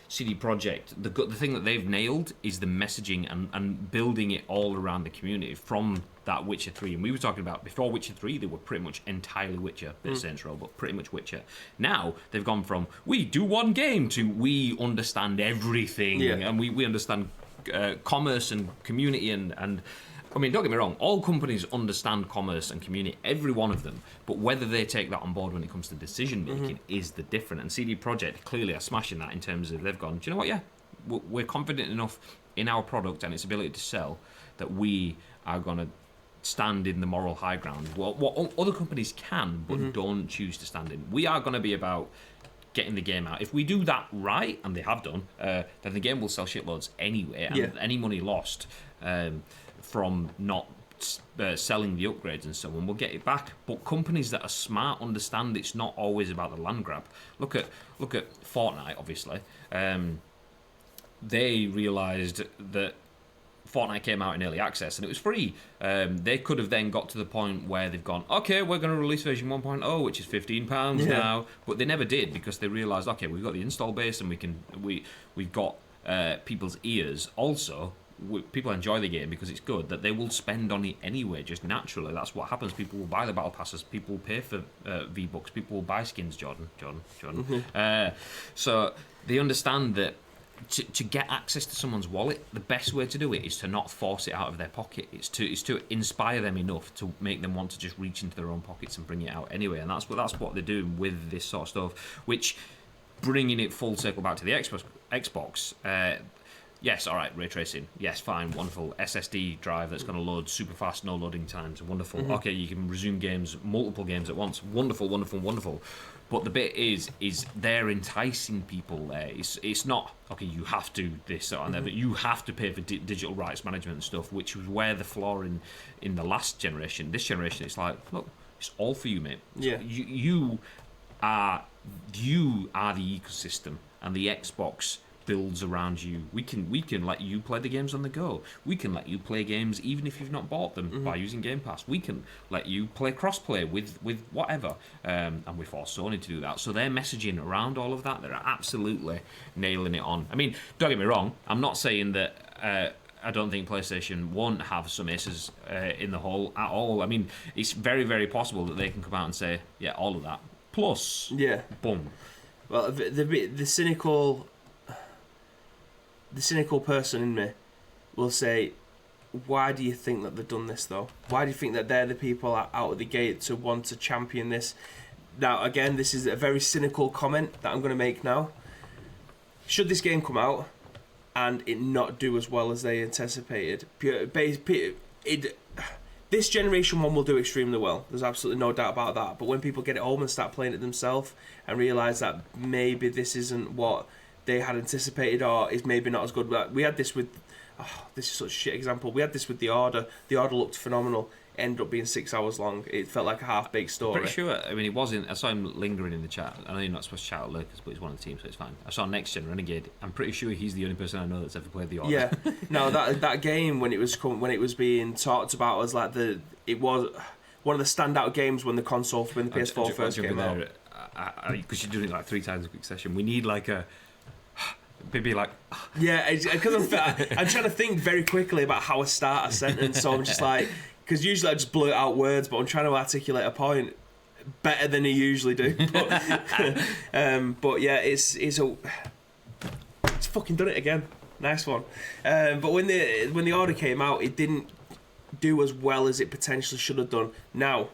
CD Projekt. The thing that they've nailed is the messaging and building it all around the community from that Witcher 3. And we were talking about before Witcher 3, they were pretty much entirely Witcher, bit of Saints Row, but pretty much Witcher. Now they've gone from we do one game to we understand everything, and we understand commerce and community and I mean, don't get me wrong, all companies understand commerce and community, every one of them, but whether they take that on board when it comes to decision making is the different. And CD Projekt clearly are smashing that in terms of they've gone, do you know what, yeah, we're confident enough in our product and its ability to sell that we are going to stand in the moral high ground. What other companies can, but don't choose to stand in. We are going to be about getting the game out. If we do that right, and they have done, then the game will sell shitloads anyway, and any money lost from not selling the upgrades and so on, we'll get it back. But companies that are smart understand it's not always about the land grab. Look at Fortnite, obviously. They realised that Fortnite came out in early access and it was free. They could have then got to the point where they've gone, okay, we're going to release version 1.0, which is £15 now, but they never did because they realised, okay, we've got the install base and we've got people's ears. Also, people enjoy the game because it's good, that they will spend on it anyway, just naturally. That's what happens. People will buy the battle passes, people will pay for V-Bucks, people will buy skins, Jordan. So they understand that to get access to someone's wallet, the best way to do it is to not force it out of their pocket. It's to inspire them enough to make them want to just reach into their own pockets and bring it out anyway. And that's what they're doing with this sort of stuff, which, bringing it full circle back to the Xbox, yes, all right, ray tracing. Yes, fine, wonderful. SSD drive that's going to load super fast, no loading times. Wonderful. Okay, you can resume games, multiple games at once. Wonderful, wonderful, wonderful. But the bit is they're enticing people there. It's not, okay, you have to this or that, but you have to pay for digital rights management and stuff, which was where the flaw in the last generation. This generation, it's like, look, it's all for you, mate. Yeah. You are the ecosystem, and the Xbox builds around you. We can let you play the games on the go. We can let you play games even if you've not bought them by using Game Pass. We can let you play crossplay with whatever, and we force Sony to do that. So they're messaging around all of that. They're absolutely nailing it on. I mean, don't get me wrong. I'm not saying that I don't think PlayStation won't have some aces in the hole at all. I mean, it's very, very possible that they can come out and say, yeah, all of that. Plus, boom. Well, the cynical person in me will say, why do you think that they've done this, though? Why do you think that they're the people out of the gate to want to champion this? Now, again, this is a very cynical comment that I'm going to make now. Should this game come out and it not do as well as they anticipated, this generation one will do extremely well. There's absolutely no doubt about that. But when people get it home and start playing it themselves and realise that maybe this isn't what they had anticipated or is maybe not as good. We had this with... this is such a shit example. We had this with The Order. The Order looked phenomenal. Ended up being 6 hours long. It felt like a half-baked story. Pretty sure. I mean, it wasn't. I saw him lingering in the chat. I know you're not supposed to shout at Lucas, but he's one of the team, so it's fine. I saw Next Gen Renegade. I'm pretty sure he's the only person I know that's ever played The Order. Yeah. No, that game when it was being talked about as like it was one of the standout games when the PS4 first came out. Because you're doing it like 3 times a quick session. We need like a. Maybe like. Yeah, because I'm trying to think very quickly about how I start a sentence, so I'm just like. Because usually I just blurt out words, but I'm trying to articulate a point better than I usually do. But yeah, it's fucking done it again. Nice one. But when the Order came out, it didn't do as well as it potentially should have done. Now,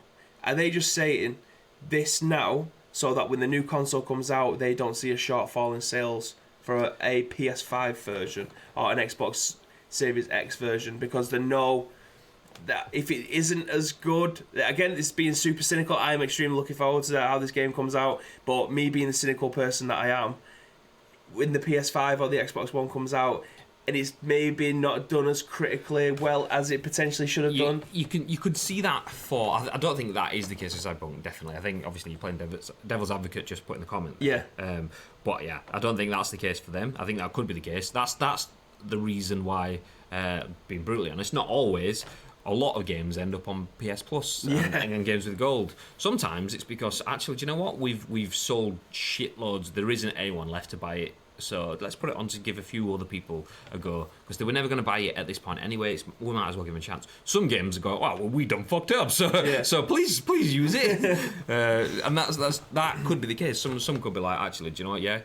are they just saying this now so that when the new console comes out, they don't see a shortfall in sales for a PS5 version or an Xbox Series X version because they know that if it isn't as good, again, it's being super cynical. I am extremely looking forward to how this game comes out, but me being the cynical person that I am, when the PS5 or the Xbox One comes out, and it's maybe not done as critically well as it potentially should have done. You could see that for. I don't think that is the case with Cyberpunk. Definitely, I think obviously you're playing devil's advocate. Just put in the comment. Yeah. But yeah, I don't think that's the case for them. I think that could be the case. That's the reason why. Being brutally honest, not always. A lot of games end up on PS Plus and games with gold. Sometimes it's because actually, do you know what? We've sold shitloads. There isn't anyone left to buy it. So let's put it on to give a few other people a go because they were never going to buy it at this point anyway. We might as well give them a chance. Some games go, well, we done fucked up, so please use it. And that could be the case. Some could be like, actually, do you know what? Yeah,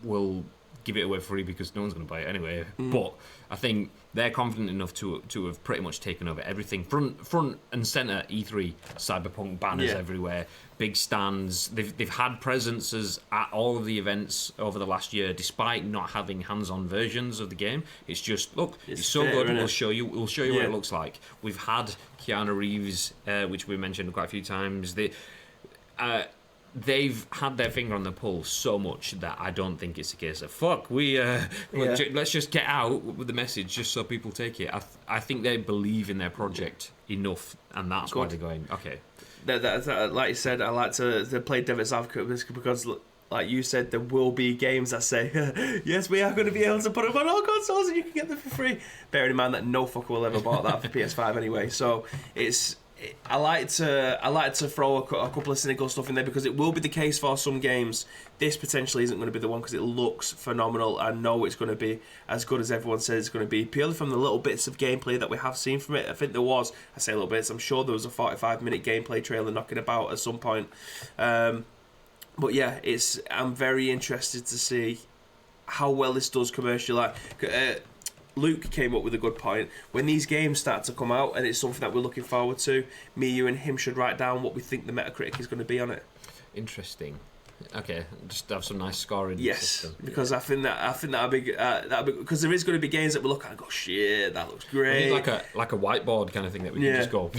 we'll give it away free because no one's going to buy it anyway. But I think they're confident enough to have pretty much taken over everything. Front and centre E3, Cyberpunk banners everywhere, big stands. They've had presences at all of the events over the last year, despite not having hands-on versions of the game. It's just look, it's so good. We'll show you what it looks like. We've had Keanu Reeves, which we mentioned quite a few times. They've had their finger on the pulse so much that I don't think it's a case of fuck. Let's just get out with the message just so people take it. I think they believe in their project enough, and that's why they're going. Okay. That, like you said, I like to play devil's advocate because, like you said, there will be games that say, yes, we are going to be able to put them on all consoles and you can get them for free. Bearing in mind that no fucker will ever bought that for PS5 anyway. So I like to throw a couple of cynical stuff in there because it will be the case for some games. This potentially isn't going to be the one because it looks phenomenal. I know it's going to be as good as everyone says it's going to be, purely from the little bits of gameplay that we have seen from it. I think I say little bits, I'm sure there was a 45-minute gameplay trailer knocking about at some point. But yeah, I'm very interested to see how well this does commercially. Luke came up with a good point. When these games start to come out and it's something that we're looking forward to, me, you and him should write down what we think the Metacritic is going to be on it. Interesting. Okay, just have some nice scoring. Yes, system. Because I think that'll be because there is going to be games that we look at and go, shit, that looks great. We need like a whiteboard kind of thing that we can just go.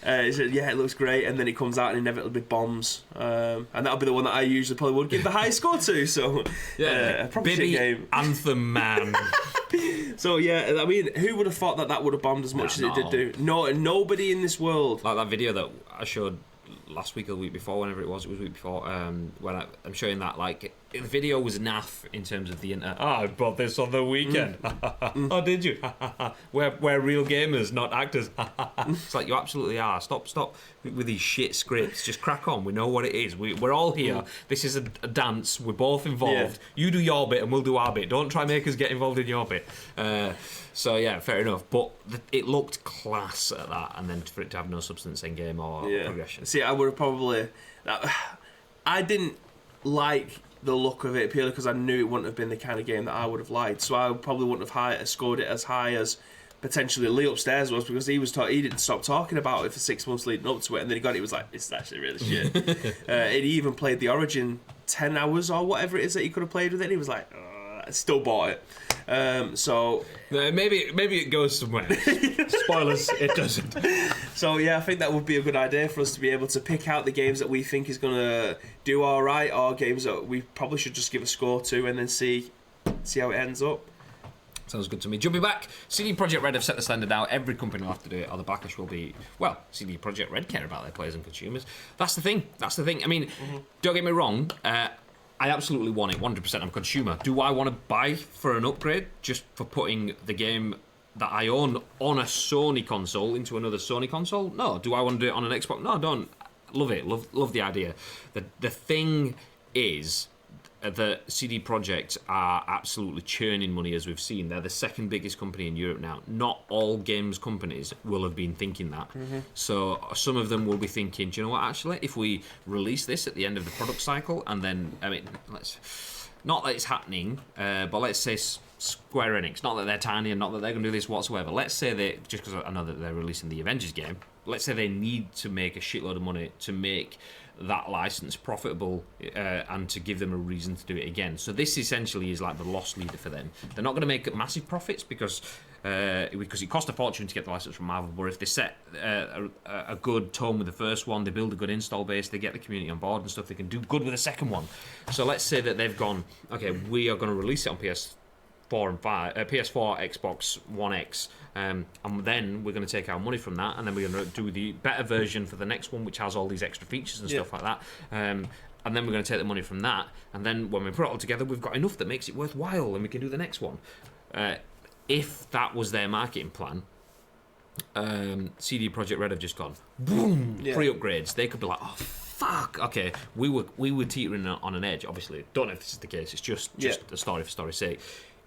It looks great, and then it comes out and inevitably bombs, and that'll be the one that I usually probably would give the high score to. So a proper shit game. Anthem man. So yeah, I mean, who would have thought that would have bombed as much as it did do? No, nobody in this world. Like that video that I showed last week or the week before, whenever it was the week before, when I'm showing that, like, the video was naff in terms of the internet. Oh, I bought this on the weekend. Oh, did you? We're real gamers, not actors. It's like, you absolutely are. Stop with these shit scripts. Just crack on. We know what it is. We're all here. This is a dance. We're both involved. You do your bit and we'll do our bit. Don't try and make us get involved in your bit. So yeah, fair enough. But it looked class at that, and then for it to have no substance in game or progression. See, I would have probably. I didn't like the look of it purely because I knew it wouldn't have been the kind of game that I would have liked. So I probably wouldn't have scored it as high as potentially Lee upstairs was, because he didn't stop talking about it for 6 months leading up to it, and then he got it. He was like, "It's actually really shit." And he even played the Origin 10 hours or whatever it is that he could have played with it. And he was like, I still bought it. So maybe it goes somewhere. Spoilers, it doesn't. So yeah, I think that would be a good idea for us to be able to pick out the games that we think is gonna do all right, or games that we probably should just give a score to, and then see how it ends up. Sounds good to me. Jumping back, CD Projekt Red have set the standard out. Every company will have to do it, or the backlash will be, well, CD Projekt Red care about their players and consumers. That's the thing. I mean, don't get me wrong. I absolutely want it, 100%. I'm a consumer. Do I want to buy for an upgrade just for putting the game that I own on a Sony console into another Sony console? No. Do I want to do it on an Xbox? No, I don't. Love it. Love the idea. The thing is that CD Projekt are absolutely churning money, as we've seen. They're the second biggest company in Europe now. Not all games companies will have been thinking that. So some of them will be thinking, do you know what, actually, if we release this at the end of the product cycle, and then, I mean, not that it's happening, but let's say Square Enix, not that they're tiny and not that they're going to do this whatsoever. Let's say they, just because I know that they're releasing the Avengers game, let's say they need to make a shitload of money to make that license profitable and to give them a reason to do it again. So this essentially is like the loss leader for them. They're not going to make massive profits because it cost a fortune to get the license from Marvel, but if they set a good tone with the first one, they build a good install base, they get the community on board and stuff, they can do good with the second one. So let's say that they've gone, okay, we are going to release it on PS4 and PS4, Xbox One X, and then we're going to take our money from that, and then we're going to do the better version for the next one, which has all these extra features and stuff like that. And then we're going to take the money from that, and then when we put it all together, we've got enough that makes it worthwhile, and we can do the next one. If that was their marketing plan, CD Projekt Red have just gone boom, free upgrades. They could be like, oh fuck, okay, we were teetering on an edge. Obviously, don't know if this is the case. It's just a story for story's sake.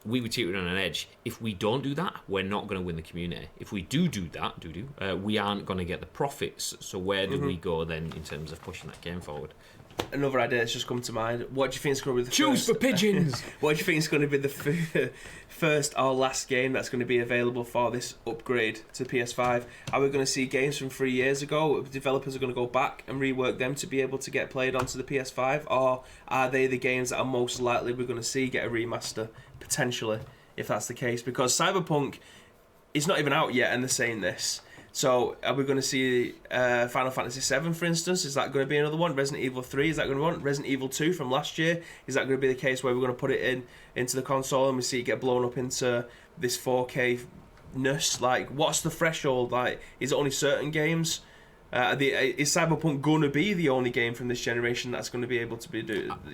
We were teetering on an edge. If we don't do that, we're not going to win the community. If we do that, we aren't going to get the profits. So where do we go then in terms of pushing that game forward? Another idea that's just come to mind. What do you think is going to be the Choose for pigeons! What do you think is going to be the first or last game that's going to be available for this upgrade to PS5? Are we going to see games from 3 years ago? Developers are going to go back and rework them to be able to get played onto the PS5? Or are they the games that are most likely we're going to see get a remaster, potentially, if that's the case? Because Cyberpunk is not even out yet and they're saying this. So, are we going to see Final Fantasy VII, for instance? Is that going to be another one? Resident Evil 3, is that going to be one? Resident Evil 2 from last year, is that going to be the case where we're going to put it into the console and we see it get blown up into this 4K-ness? Like, what's the threshold? Like, is it only certain games? Is Cyberpunk going to be the only game from this generation that's going to be able to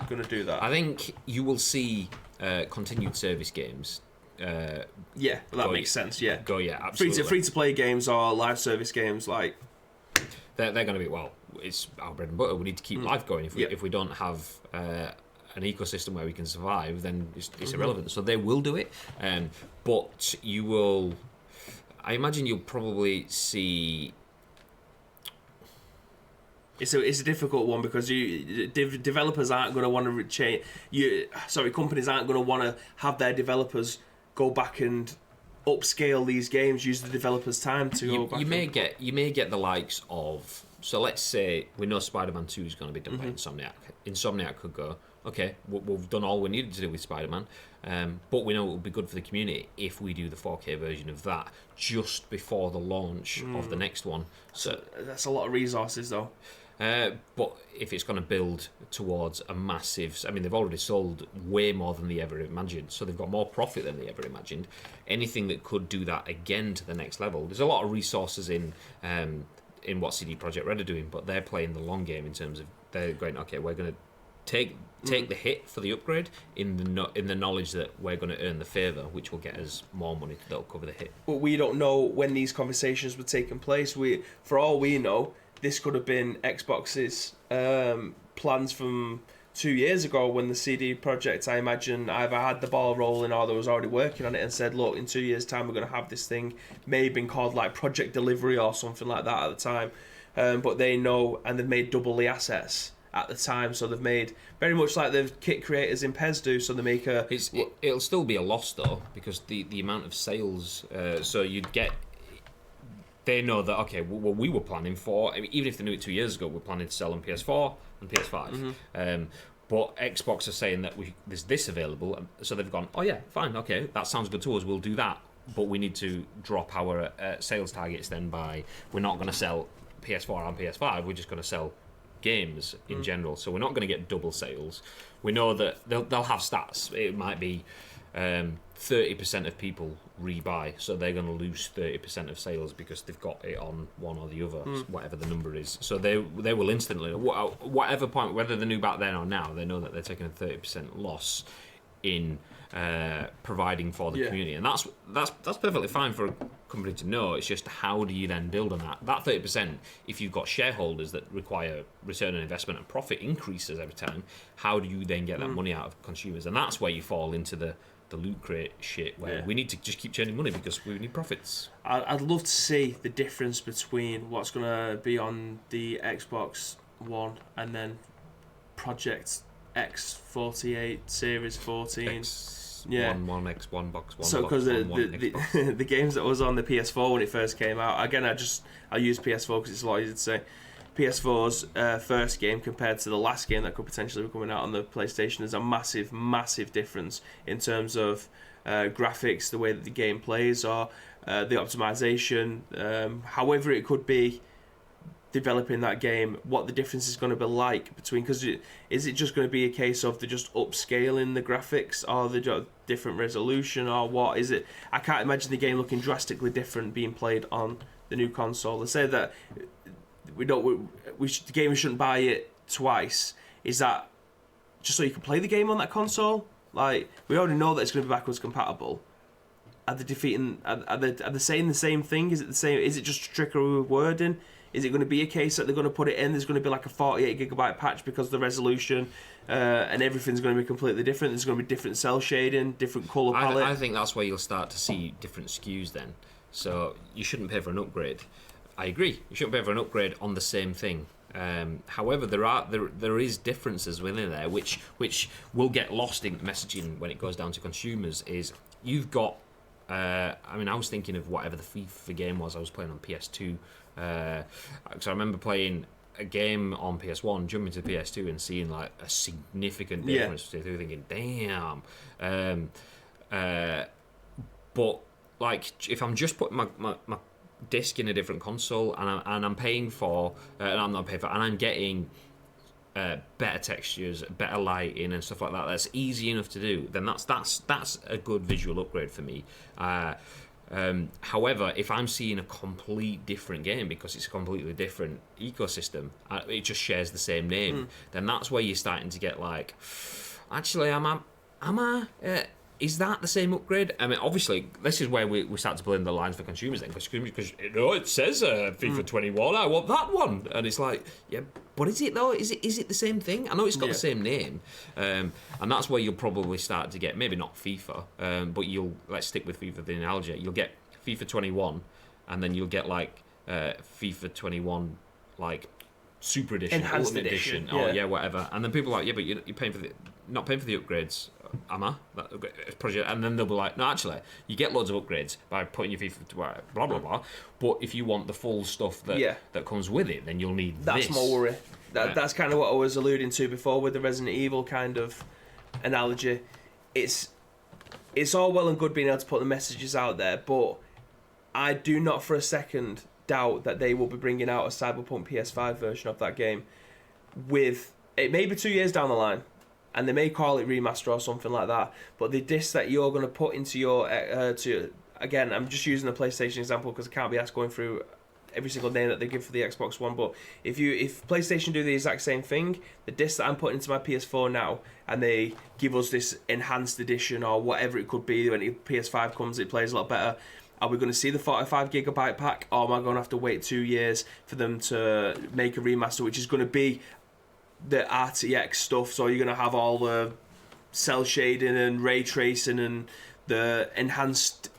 going to do that? I think you will see continued service games. That makes sense. Yeah, absolutely. Free to play games or live service games, like they're going to be, well, it's our bread and butter. We need to keep life going. If we don't have an ecosystem where we can survive, then it's irrelevant. So they will do it, but you will. I imagine you'll probably see. It's a difficult one because developers aren't going to want to change. Companies aren't going to want to have their developers go back and upscale these games. Use the developers' time to go back. You may get the likes of. So let's say we know Spider-Man 2 is going to be done by Insomniac. Insomniac could go, okay, we've done all we needed to do with Spider-Man, but we know it would be good for the community if we do the 4K version of that just before the launch of the next one. So that's a lot of resources, though. But if it's going to build towards a massive... I mean, they've already sold way more than they ever imagined, so they've got more profit than they ever imagined. Anything that could do that again to the next level, there's a lot of resources in in what CD Projekt Red are doing, but they're playing the long game in terms of they're going, okay, we're going to take the hit for the upgrade in the knowledge that we're going to earn the favour, which will get us more money that'll cover the hit. But we don't know when these conversations were taking place. For all we know, this could have been Xbox's plans from 2 years ago when the CD Projekt, I imagine, either had the ball rolling or they was already working on it and said, look, in 2 years' time we're going to have this thing, may have been called like Project Delivery or something like that at the time. But they know, and they've made double the assets at the time, so they've made very much like the kit creators in PES do, so they make it'll still be a loss though, because the amount of sales, so you'd get, they know that, okay, well, we were planning for, I mean, even if they knew it 2 years ago, we're planning to sell on PS4 and PS5. But Xbox are saying that there's this available, so they've gone, oh yeah, fine, okay, that sounds good to us, we'll do that, but we need to drop our sales targets then by, we're not going to sell PS4 and PS5, we're just going to sell games in general, so we're not going to get double sales. We know that they'll have stats. It might be 30% of people rebuy, so they're going to lose 30% of sales because they've got it on one or the other, whatever the number is. So they will instantly, whatever point, whether they knew back then or now, they know that they're taking a 30% loss in providing for the community, and that's perfectly fine for a company to know. It's just, how do you then build on that 30%? If you've got shareholders that require return on investment and profit increases every time, how do you then get that money out of consumers? And that's where you fall into the loot crate shit, where we need to just keep churning money because we need profits. I'd love to see the difference between what's going to be on the Xbox One and then Projekt X48 Series 14. One X, one box, one so box, because the games that was on the PS4 when it first came out, again, I use PS4 because it's a lot easier to say. PS4's first game compared to the last game that could potentially be coming out on the PlayStation, there's a massive difference in terms of graphics, the way that the game plays, or the optimization, however it could be developing that game, what the difference is going to be like between, because is it just going to be a case of they're just upscaling the graphics, or the different resolution, or what is it? I can't imagine the game looking drastically different being played on the new console. They say that the game shouldn't buy it twice. Is that just so you can play the game on that console? Like, we already know that it's going to be backwards compatible. Are they saying the same thing? Is it the same? Is it just trickery with wording? Is it going to be a case that they're going to put it in, there's going to be like a 48GB patch because of the resolution, and everything's going to be completely different? There's going to be different cell shading, different colour palette. I think that's where you'll start to see different SKUs then. So you shouldn't pay for an upgrade. I agree. You shouldn't pay for an upgrade on the same thing. However, there is differences within there which will get lost in messaging when it goes down to consumers. Is you've got, I was thinking of whatever the FIFA game was I was playing on PS2. So I remember playing a game on PS1, jumping to PS2 and seeing like a significant difference. Thinking, damn. But like, if I'm just putting my disc in a different console and I'm paying for, and I'm not paying for, and I'm getting better textures, better lighting and stuff like that, that's easy enough to do, then that's a good visual upgrade for me. However, if I'm seeing a complete different game because it's a completely different ecosystem, it just shares the same name, then that's where you're starting to get like, actually, is that the same upgrade? I mean, obviously, this is where we start to blame the lines for consumers then, because it says FIFA 21, I want that one, and it's like, yeah, but is it though? Is it the same thing? I know it's got the same name, and that's where you'll probably start to get, maybe not FIFA, but let's stick with FIFA, the analogy. You'll get FIFA 21, and then you'll get like FIFA 21 like Super Edition, Enhanced Ultimate Edition, whatever, and then people are like, yeah, but you're paying for not paying for the upgrades. Am I? That project, and then they'll be like, no, actually, you get loads of upgrades by putting your FIFA to blah blah blah. But if you want the full stuff that comes with it, then you'll need that's this. More worry. That's kind of what I was alluding to before with the Resident Evil kind of analogy. It's all well and good being able to put the messages out there, but I do not for a second doubt that they will be bringing out a Cyberpunk PS5 version of that game. With it, maybe 2 years down the line. And they may call it remaster or something like that. But the disc that you're going to put into your again, I'm just using the PlayStation example because I can't be asked going through every single name that they give for the Xbox One. But if PlayStation do the exact same thing, the disc that I'm putting into my PS4 now, and they give us this enhanced edition or whatever it could be when the PS5 comes, it plays a lot better. Are we going to see the 45 gigabyte pack, or am I going to have to wait 2 years for them to make a remaster, which is going to be the RTX stuff? So you're going to have all the cell shading and ray tracing and the enhanced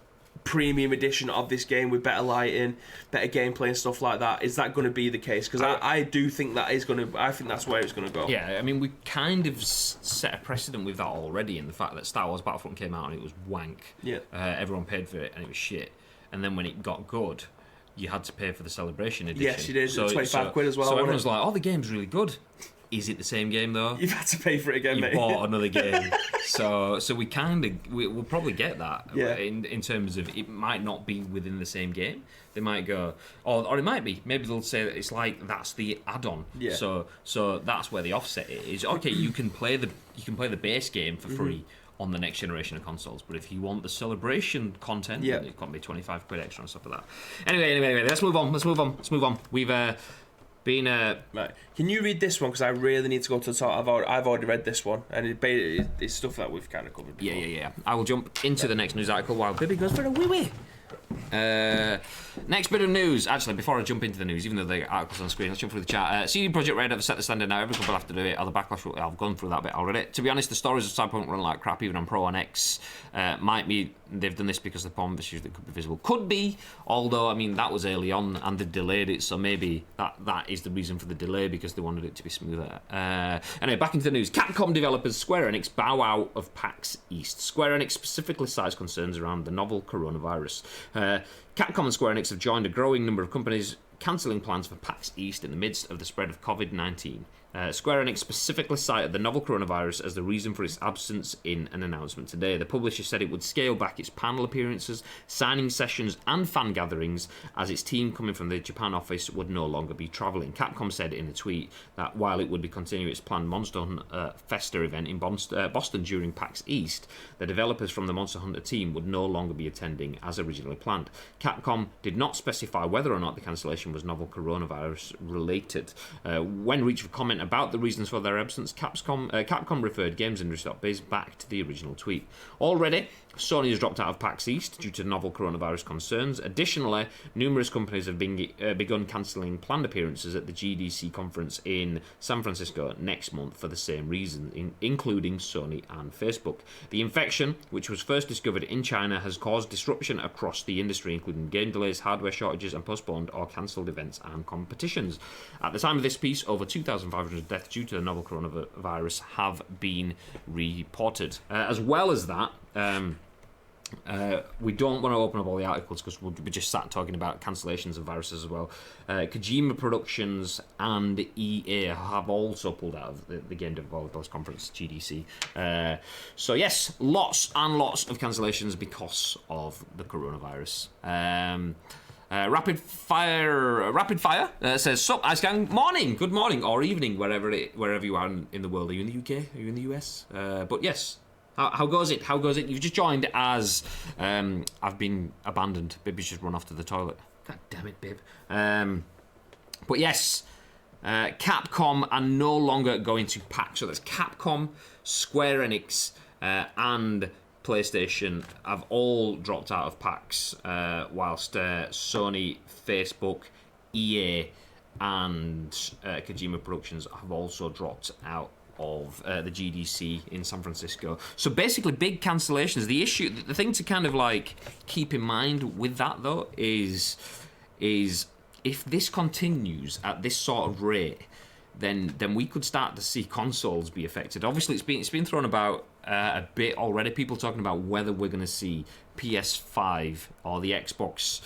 premium edition of this game with better lighting, better gameplay and stuff like that. Is that going to be the case? Because I do think that is going to. I think that's where it's going to go. Yeah, I mean, we kind of set a precedent with that already in the fact that Star Wars Battlefront came out and it was wank. Yeah. Everyone paid for it and it was shit. And then when it got good, you had to pay for the Celebration edition. Yes, you did. So, 25 quid as well. So everyone's like, "Oh, the game's really good." Is it the same game though? You've had to pay for it again, mate. You bought another game, so we'll probably get that. Yeah. In terms of it might not be within the same game. They might go, or it might be. Maybe they'll say that it's like that's the add-on. Yeah. So that's where the offset is. Okay, you can play the base game for free on the next generation of consoles, but if you want the Celebration content, then it can't be 25 quid extra on top of that. Anyway, let's move on. We've been right. Can you read this one? Because I really need to go to the top. I've already read this one, and it's stuff that we've kind of covered before. Yeah. I will jump into the next news article while Bibby goes for a wee-wee. Next bit of news. Actually, before I jump into the news, even though the article's on screen, let's jump through the chat. CD Projekt Red have set the standard now. Every couple have to do it. Or the backlash. I've gone through that bit already. To be honest, the stories of Cyberpunk run like crap, even on Pro and X. Might be they've done this because the problem issues that could be visible. Could be. Although I mean that was early on and they delayed it, so maybe that is the reason for the delay because they wanted it to be smoother. Anyway, back into the news. Capcom developers Square Enix bow out of PAX East. Square Enix specifically cites concerns around the novel coronavirus. Capcom and Square Enix have joined a growing number of companies cancelling plans for PAX East in the midst of the spread of COVID-19. Square Enix specifically cited the novel coronavirus as the reason for its absence in an announcement today. The publisher said it would scale back its panel appearances, signing sessions and fan gatherings as its team coming from the Japan office would no longer be travelling. Capcom said in a tweet that while it would be continuing its planned Monster Hunter Festa event in Boston during PAX East, the developers from the Monster Hunter team would no longer be attending as originally planned. Capcom did not specify whether or not the cancellation was novel coronavirus related. When reached for comment about the reasons for their absence, Capcom referred GamesIndustry.biz back to the original tweet. Already, Sony has dropped out of PAX East due to novel coronavirus concerns. Additionally, numerous companies have begun cancelling planned appearances at the GDC conference in San Francisco next month for the same reason, including Sony and Facebook. The infection, which was first discovered in China, has caused disruption across the industry, including game delays, hardware shortages, and postponed or cancelled events and competitions. At the time of this piece, over 2,500 deaths due to the novel coronavirus have been reported. As well as that, we don't want to open up all the articles because we'll be just sat talking about cancellations and viruses as well. Kojima Productions and EA have also pulled out of the Game Developers Conference, GDC. So yes, lots and lots of cancellations because of the coronavirus. Rapid fire says, "Sup, Ice Gang, morning, good morning, or evening, wherever you are in the world. Are you in the UK? Are you in the US? But yes." How goes it? You've just joined as I've been abandoned. Bibby's just run off to the toilet. God damn it, Bib. But yes, Capcom are no longer going to PAX. So that's Capcom, Square Enix, and PlayStation have all dropped out of PAX, whilst Sony, Facebook, EA, and Kojima Productions have also dropped out of the GDC in San Francisco. So basically big cancellations. The thing to kind of like keep in mind with that though is if this continues at this sort of rate, then we could start to see consoles be affected. Obviously it's been thrown about a bit already. People talking about whether we're going to see PS5 or the Xbox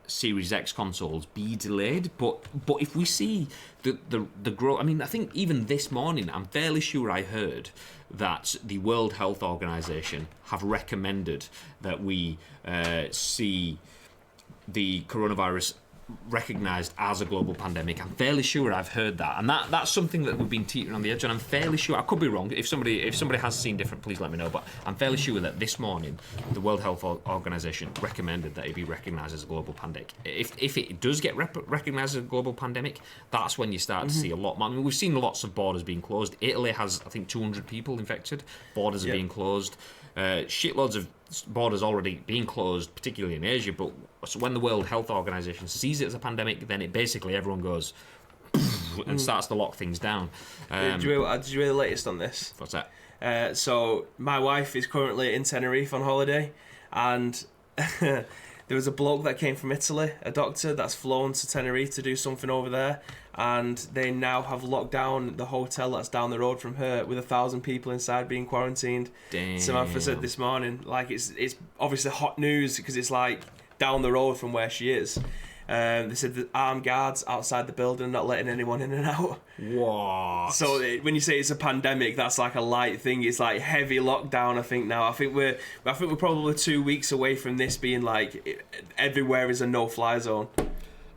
Series X consoles be delayed, but if we see the growth, I mean, I think even this morning, I'm fairly sure I heard that the World Health Organization have recommended that we see the coronavirus recognised as a global pandemic. I'm fairly sure I've heard that, and that's something that we've been teetering on the edge. And I'm fairly sure, I could be wrong. If somebody has seen different, please let me know. But I'm fairly sure that this morning the World Health Organization recommended that it be recognised as a global pandemic. If it does get recognised as a global pandemic, that's when you start to see a lot more. I mean, we've seen lots of borders being closed. Italy has, I think, 200 people infected. Borders are being closed. Shitloads of borders already being closed, particularly in Asia. But so when the World Health Organization sees it as a pandemic, then it basically everyone goes and starts to lock things down. Did you hear the latest on this? What's that? So my wife is currently in Tenerife on holiday, and there was a bloke that came from Italy, a doctor that's flown to Tenerife to do something over there, and they now have locked down the hotel that's down the road from her with 1,000 people inside being quarantined. Damn. Samantha said this morning, like it's obviously hot news because it's like down the road from where she is. They said the armed guards outside the building not letting anyone in and out. What? So when you say it's a pandemic, that's like a light thing. It's like heavy lockdown. I think now. I think we're probably 2 weeks away from this being like everywhere is a no-fly zone.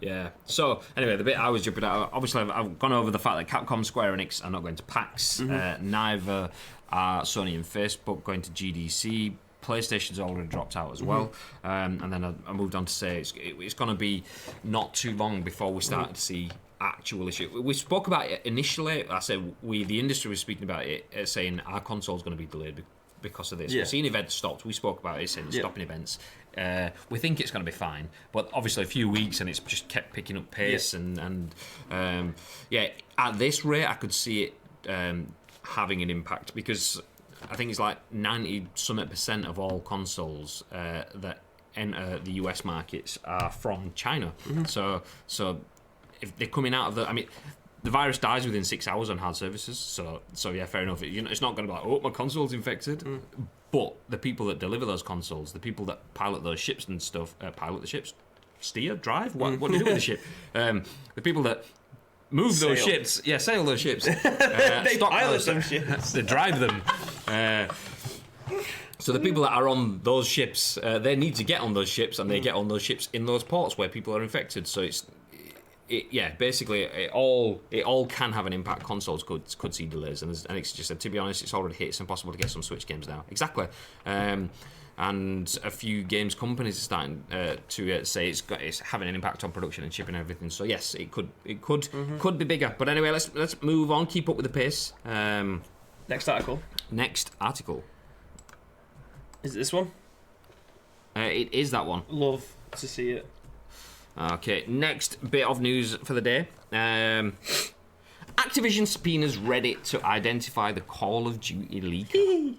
Yeah. So anyway, the bit I was jumping at, obviously I've gone over the fact that Capcom, Square Enix are not going to PAX. Neither are Sony and Facebook going to GDC. PlayStation's already dropped out as well. And then I moved on to say it's going to be not too long before we start to see actual issue. We spoke about it initially. I said the industry was speaking about it, saying our console's going to be delayed because of this. Yeah. We've seen events stopped. We spoke about it, saying stopping events. We think it's going to be fine, but obviously a few weeks and it's just kept picking up pace. And at this rate, I could see it having an impact because I think it's like 90% of all consoles that enter the US markets are from China. So if they're coming out of the virus dies within 6 hours on hard surfaces. So yeah, fair enough. It's not going to be like, oh, my console's infected. But the people that deliver those consoles, the people that pilot those ships and stuff, steer, drive, what do you do with the ship? The people that move those ships, sail those ships. They pilot them ships. They drive them. So the people that are on those ships, they need to get on those ships, and they get on those ships in those ports where people are infected. So basically, it all can have an impact. Consoles could see delays, and it's just said, to be honest, it's already hit. It's impossible to get some Switch games now. Exactly. And a few games companies are starting to say it's having an impact on production and shipping and everything. So yes, it could be bigger. But anyway, let's move on. Keep up with the pace. Next article. Is it this one? It is that one. Love to see it. Okay, next bit of news for the day. Activision subpoenas Reddit to identify the Call of Duty leaker.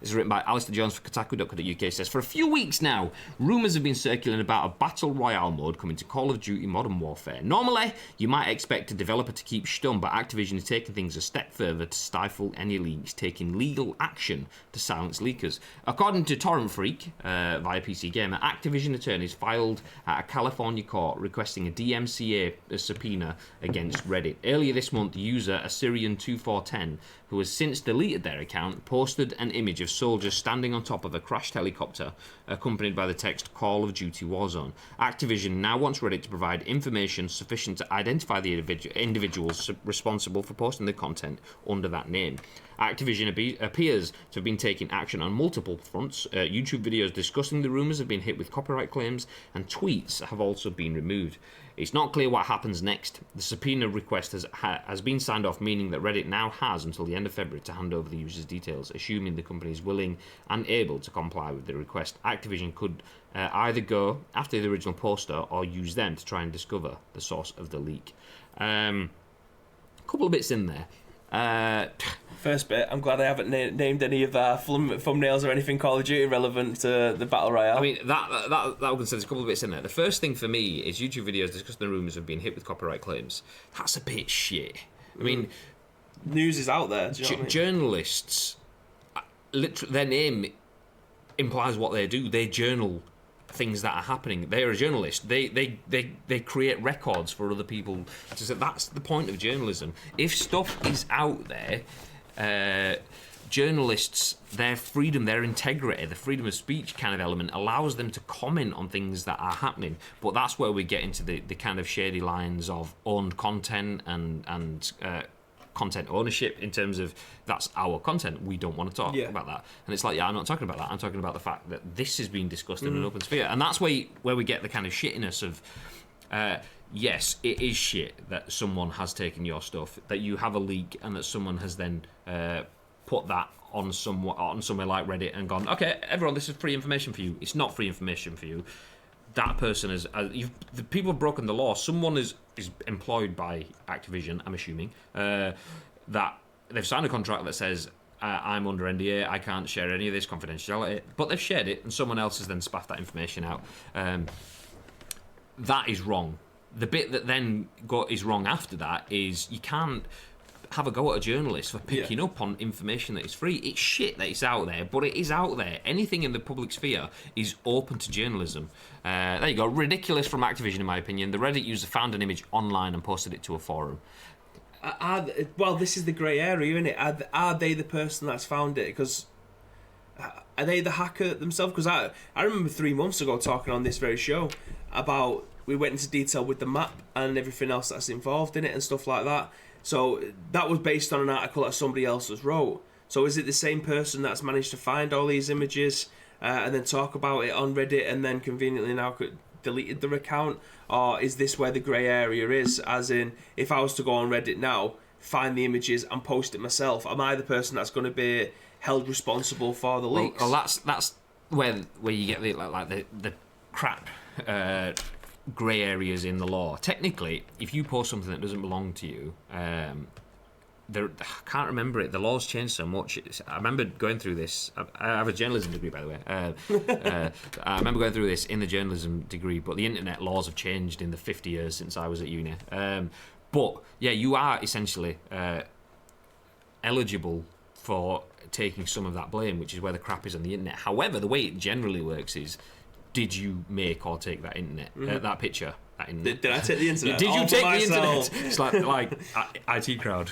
This is written by Alistair Jones for Kotaku.co.uk. It says, for a few weeks now, rumours have been circulating about a Battle Royale mode coming to Call of Duty Modern Warfare. Normally, you might expect a developer to keep stum, but Activision is taking things a step further to stifle any leaks, taking legal action to silence leakers. According to Torrent Freak, via PC Gamer, Activision attorneys filed at a California court requesting a DMCA subpoena against Reddit. Earlier this month, user Assyrian2410, who has since deleted their account, posted an image of soldiers standing on top of a crashed helicopter, accompanied by the text Call of Duty Warzone. Activision now wants Reddit to provide information sufficient to identify the individuals responsible for posting the content under that name. Activision appears to have been taking action on multiple fronts. YouTube videos discussing the rumours have been hit with copyright claims, and tweets have also been removed. It's not clear what happens next. The subpoena request has been signed off, meaning that Reddit now has until the end of February to hand over the users' details, assuming the company is willing and able to comply with the request. Activision could either go after the original poster or use them to try and discover the source of the leak. A couple of bits in there. First bit, I'm glad I haven't named any of our thumbnails or anything Call of Duty relevant to the Battle Royale. I mean, that we can say there's a couple of bits in there. The first thing for me is YouTube videos discussing the rumours of being hit with copyright claims. That's a bit shit. I mean, news is out there. Do you know what I mean? Journalists, their name implies what they do. They journal things that are happening. They're a journalist. They create records for other people. That's the point of journalism. If stuff is out there, journalists, their freedom, their integrity, the freedom of speech kind of element allows them to comment on things that are happening. But that's where we get into the kind of shady lines of owned content and content ownership, in terms of that's our content. We don't want to talk about that. And it's like, I'm not talking about that. I'm talking about the fact that this is being discussed in an open sphere. And that's where we get the kind of shittiness of, yes, it is shit that someone has taken your stuff, that you have a leak, and that someone has then put that on somewhere like Reddit and gone, okay, everyone, this is free information for you. It's not free information for you. That person is, the people have broken the law. Someone is employed by Activision, I'm assuming, that they've signed a contract that says, I'm under NDA, I can't share any of this confidentiality, but they've shared it, and someone else has then spaffed that information out. That is wrong. The bit that then is wrong after that is you can't have a go at a journalist for picking up on information that is free. It's shit that it's out there, but it is out there. Anything in the public sphere is open to journalism. There you go. Ridiculous from Activision, in my opinion. The Reddit user found an image online and posted it to a forum. Well, this is the grey area, isn't it? Are they the person that's found it? Because are they the hacker themselves? Because I remember 3 months ago talking on this very show about, we went into detail with the map and everything else that's involved in it and stuff like that. So that was based on an article that somebody else has wrote. So is it the same person that's managed to find all these images and then talk about it on Reddit and then conveniently now deleted their account? Or is this where the grey area is? As in, if I was to go on Reddit now, find the images and post it myself, am I the person that's going to be held responsible for the leaks? Well, that's where you get the crap grey areas in the law. Technically, if you post something that doesn't belong to you, I can't remember it. The law's changed so much. I remember going through this. I have a journalism degree, by the way. I remember going through this in the journalism degree, but the internet laws have changed in the 50 years since I was at uni. But yeah, you are essentially eligible for taking some of that blame, which is where the crap is on the internet. However, the way it generally works is, did you make or take that internet, that picture? That internet? Did I take the internet? Did you take the internet? It's like IT crowd.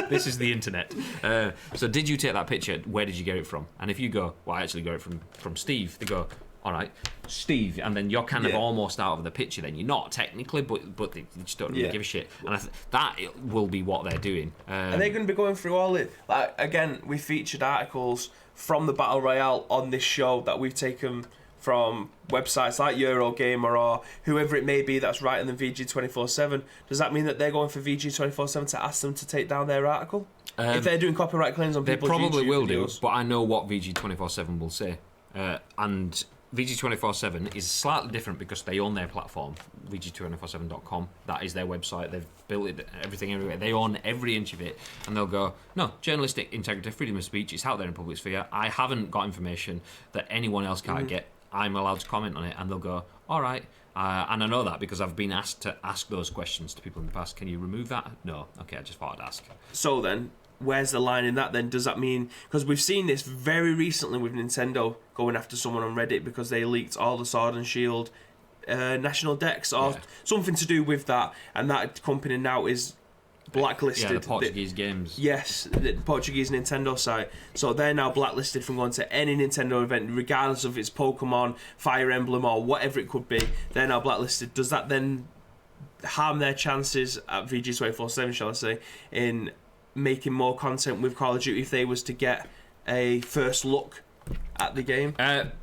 This is the internet. So did you take that picture? Where did you get it from? And if you go, well, I actually got it from Steve. They go, all right, Steve, and then you're kind of almost out of the picture. Then you're not technically, but they just don't really give a shit. And that will be what they're doing. Are they going to be going through all it? Like, again, we featured articles from the Battle Royale on this show that we've taken from websites like Eurogamer or whoever it may be that's writing them VG247. Does that mean that they're going for VG247 to ask them to take down their article? If they're doing copyright claims on people's YouTube videos? They probably will do, but I know what VG247 will say. And VG247 is slightly different because they own their platform, VG247.com. That is their website. They've built it, everything everywhere. They own every inch of it. And they'll go, no, journalistic integrity, freedom of speech, it's out there in public sphere. I haven't got information that anyone else can't get. I'm allowed to comment on it. And they'll go, all right. And I know that because I've been asked to ask those questions to people in the past. Can you remove that? No. Okay, I just thought I'd ask. So then, where's the line in that then? Does that mean... Because we've seen this very recently with Nintendo going after someone on Reddit because they leaked all the Sword and Shield national decks or something to do with that. And that company now is blacklisted. Yeah, the Portuguese games. Yes, the Portuguese Nintendo site. So they're now blacklisted from going to any Nintendo event, regardless of it's Pokemon, Fire Emblem, or whatever it could be. They're now blacklisted. Does that then harm their chances at VG247, shall I say, in making more content with Call of Duty if they was to get a first look at the game?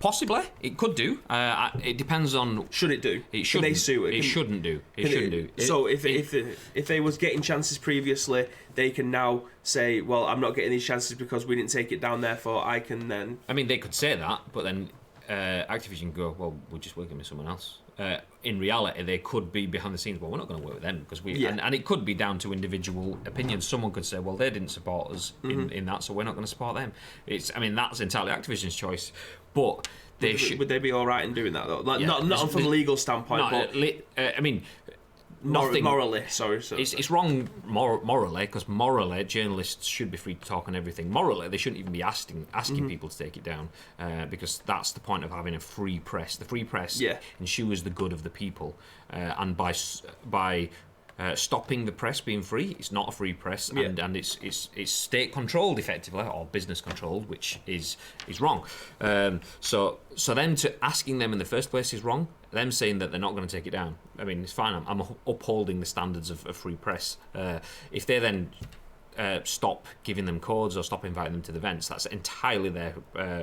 Possibly, it could do. It depends on. Should it do? It shouldn't. Can they sue it? It shouldn't do. It shouldn't do. So if they was getting chances previously, they can now say, well, I'm not getting these chances because we didn't take it down. Therefore, I can then. I mean, they could say that, but then Activision go, well, we're just working with someone else. In reality, they could be behind the scenes. Well, we're not going to work with them because and it could be down to individual opinions. Someone could say, well, they didn't support us in that, so we're not going to support them. That's entirely Activision's choice. But would they be all right in doing that though? Like, not from a legal standpoint, but I mean. Nothing morally, sorry. It's wrong morally, because morally journalists should be free to talk on everything. Morally, they shouldn't even be asking people to take it down, because that's the point of having a free press. The free press ensures the good of the people, and by stopping the press being free. It's not a free press, and it's state controlled effectively, or business controlled, which is wrong. So them to asking them in the first place is wrong. Them saying that they're not going to take it down, I mean, it's fine. I'm upholding the standards of free press. If they then stop giving them codes or stop inviting them to the events, that's entirely their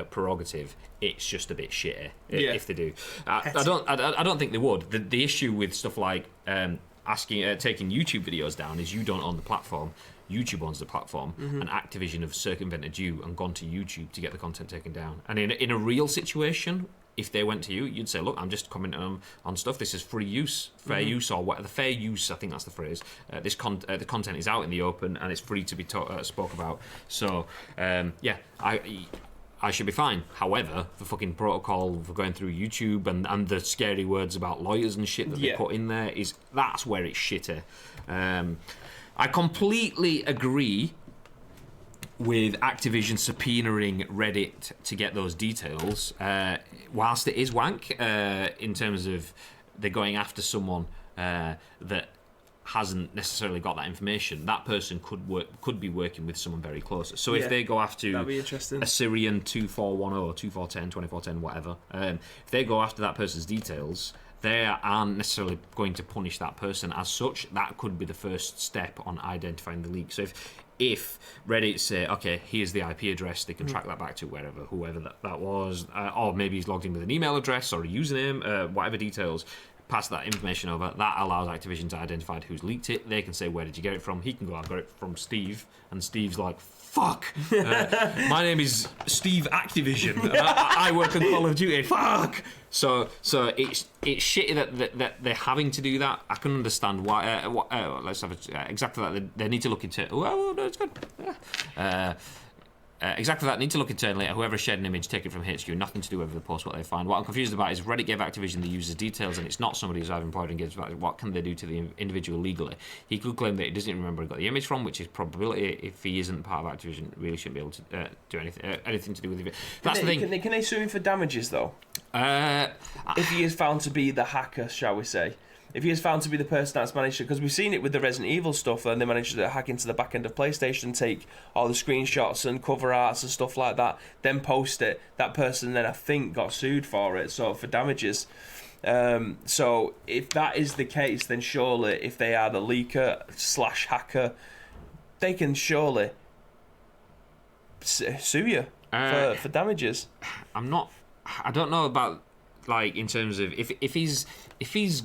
prerogative. It's just a bit shitty if they do. I don't think they would. The issue with stuff like taking YouTube videos down is you don't own the platform. YouTube owns the platform, and Activision have circumvented you and gone to YouTube to get the content taken down. And in a real situation, if they went to you, you'd say, look, I'm just commenting on stuff. This is free use, fair use, or what? The fair use, I think that's the phrase. The content is out in the open, and it's free to be spoke about. So, I should be fine. However, the fucking protocol for going through YouTube and the scary words about lawyers and shit that they put in there, that's where it's shitter. I completely agree with Activision subpoenaing Reddit to get those details. Whilst it is wank in terms of they're going after someone that hasn't necessarily got that information, that person could be working with someone very close. So if they go after Assyrian 2410, 2410, 2410, whatever, if they go after that person's details, they aren't necessarily going to punish that person as such. That could be the first step on identifying the leak. So if Reddit say, okay, here's the IP address, they can track that back to whoever that was, or maybe he's logged in with an email address or a username, whatever details, pass that information over. That allows Activision to identify who's leaked it. They can say, where did you get it from? He can go, I got it from Steve, and Steve's like, fuck, my name is Steve Activision, and I work on Call of Duty, fuck. So it's shitty that they're having to do that. I can understand why. Let's have exactly that. They need to look into. Oh, no, it's good. Exactly that. Need to look internally at whoever shared an image, take it from HQ. Nothing to do with the post what they find. What I'm confused about is Reddit gave Activision the user's details, and it's not somebody who's either employed or engaged about it. What can they do to the individual legally? He could claim that he doesn't remember where he got the image from, which is probability. If he isn't part of Activision, really shouldn't be able to do anything to do with it. That's the thing. Can they sue him for damages though? If he is found to be the hacker, shall we say? If he is found to be the person that's managed to, because we've seen it with the Resident Evil stuff, and they managed to hack into the back end of PlayStation, take all the screenshots and cover arts and stuff like that, then post it. That person then, I think, got sued for it, so for damages. So if that is the case, then surely if they are the leaker / hacker, they can surely sue you for damages. I don't know about, like, in terms of if he's